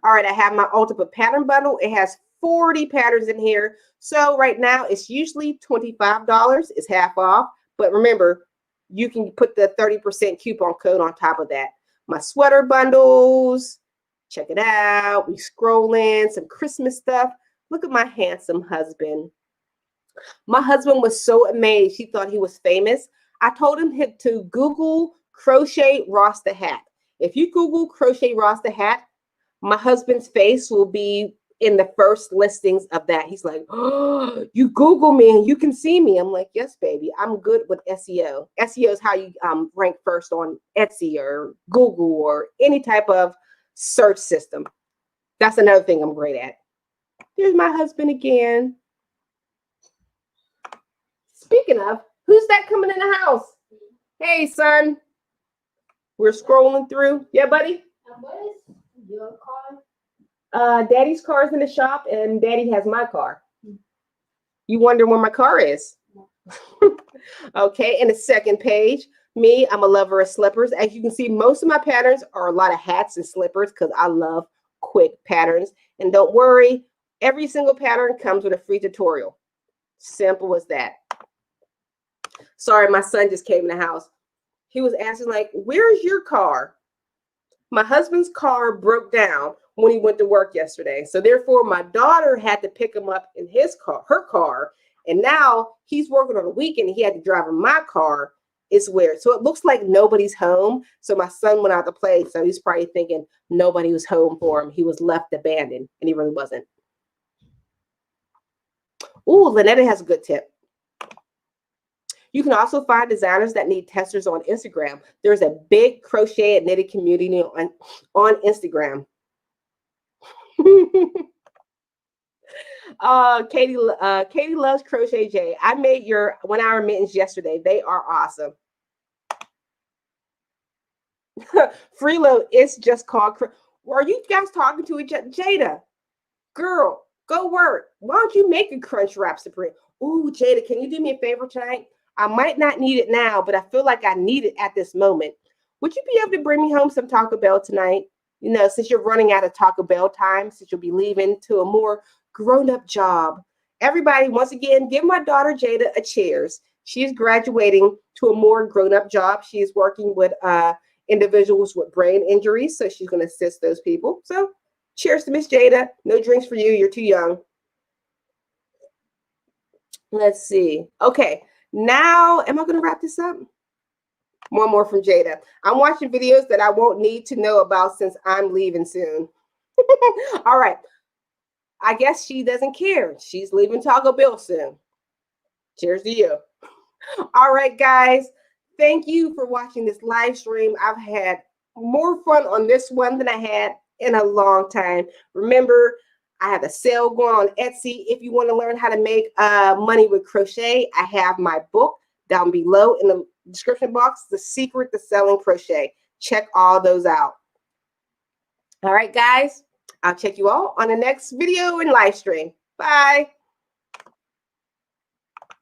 All right, I have my ultimate pattern bundle. It has 40 patterns in here. So right now it's usually $25. It's half off. But remember, you can put the 30% coupon code on top of that. My sweater bundles. Check it out. We scroll in some Christmas stuff. Look at my handsome husband. My husband was so amazed. He thought he was famous. I told him to Google Crochet Rasta Hat. If you Google Crochet Rasta Hat, my husband's face will be in the first listings of that. He's like, oh, you Google me and you can see me. I'm like, yes, baby. I'm good with SEO. SEO is how you rank first on Etsy or Google or any type of search system. That's another thing I'm great at. There's my husband again. Speaking of, who's that coming in the house? Hey, son. We're scrolling through. Yeah, buddy? What is your car? Daddy's car is in the shop, and Daddy has my car. You wonder where my car is? Okay, and the second page, me, I'm a lover of slippers. As you can see, most of my patterns are a lot of hats and slippers because I love quick patterns. And don't worry, every single pattern comes with a free tutorial. Simple as that. Sorry, my son just came in the house. He was asking, like, where's your car? My husband's car broke down when he went to work yesterday. So therefore, my daughter had to pick him up in her car. And now he's working on a weekend. He had to drive in my car It's weird. So it looks like nobody's home. So my son went out to play. So he's probably thinking nobody was home for him. He was left abandoned, and he really wasn't. Ooh, Lynetta has a good tip. You can also find designers that need testers on Instagram. There's a big crochet and knitting community on Instagram. Katie loves Crochet J. I made your 1 hour mittens yesterday. They are awesome. Freeload, it's just called. Are you guys talking to each other? Jada, girl, go work. Why don't you make a crunch wrap supreme? Ooh, Jada, can you do me a favor tonight? I might not need it now, but I feel like I need it at this moment. Would you be able to bring me home some Taco Bell tonight? You know, since you're running out of Taco Bell time, since you'll be leaving to a more grown-up job. Everybody, once again, give my daughter Jada a cheers. She's graduating to a more grown-up job. She's working with individuals with brain injuries, so she's going to assist those people. So cheers to Miss Jada. No drinks for you. You're too young. Let's see. Okay, now am I going to wrap this up? One more from Jada. I'm watching videos that I won't need to know about since I'm leaving soon. All right. I guess she doesn't care. She's leaving Taco Bell soon. Cheers to you. All right, guys. Thank you for watching this live stream. I've had more fun on this one than I had in a long time. Remember, I have a sale going on Etsy. If you want to learn how to make money with crochet, I have my book down below in the description box, The Secret to Selling Crochet. Check all those out. All right, guys. I'll check you all on the next video and live stream. Bye.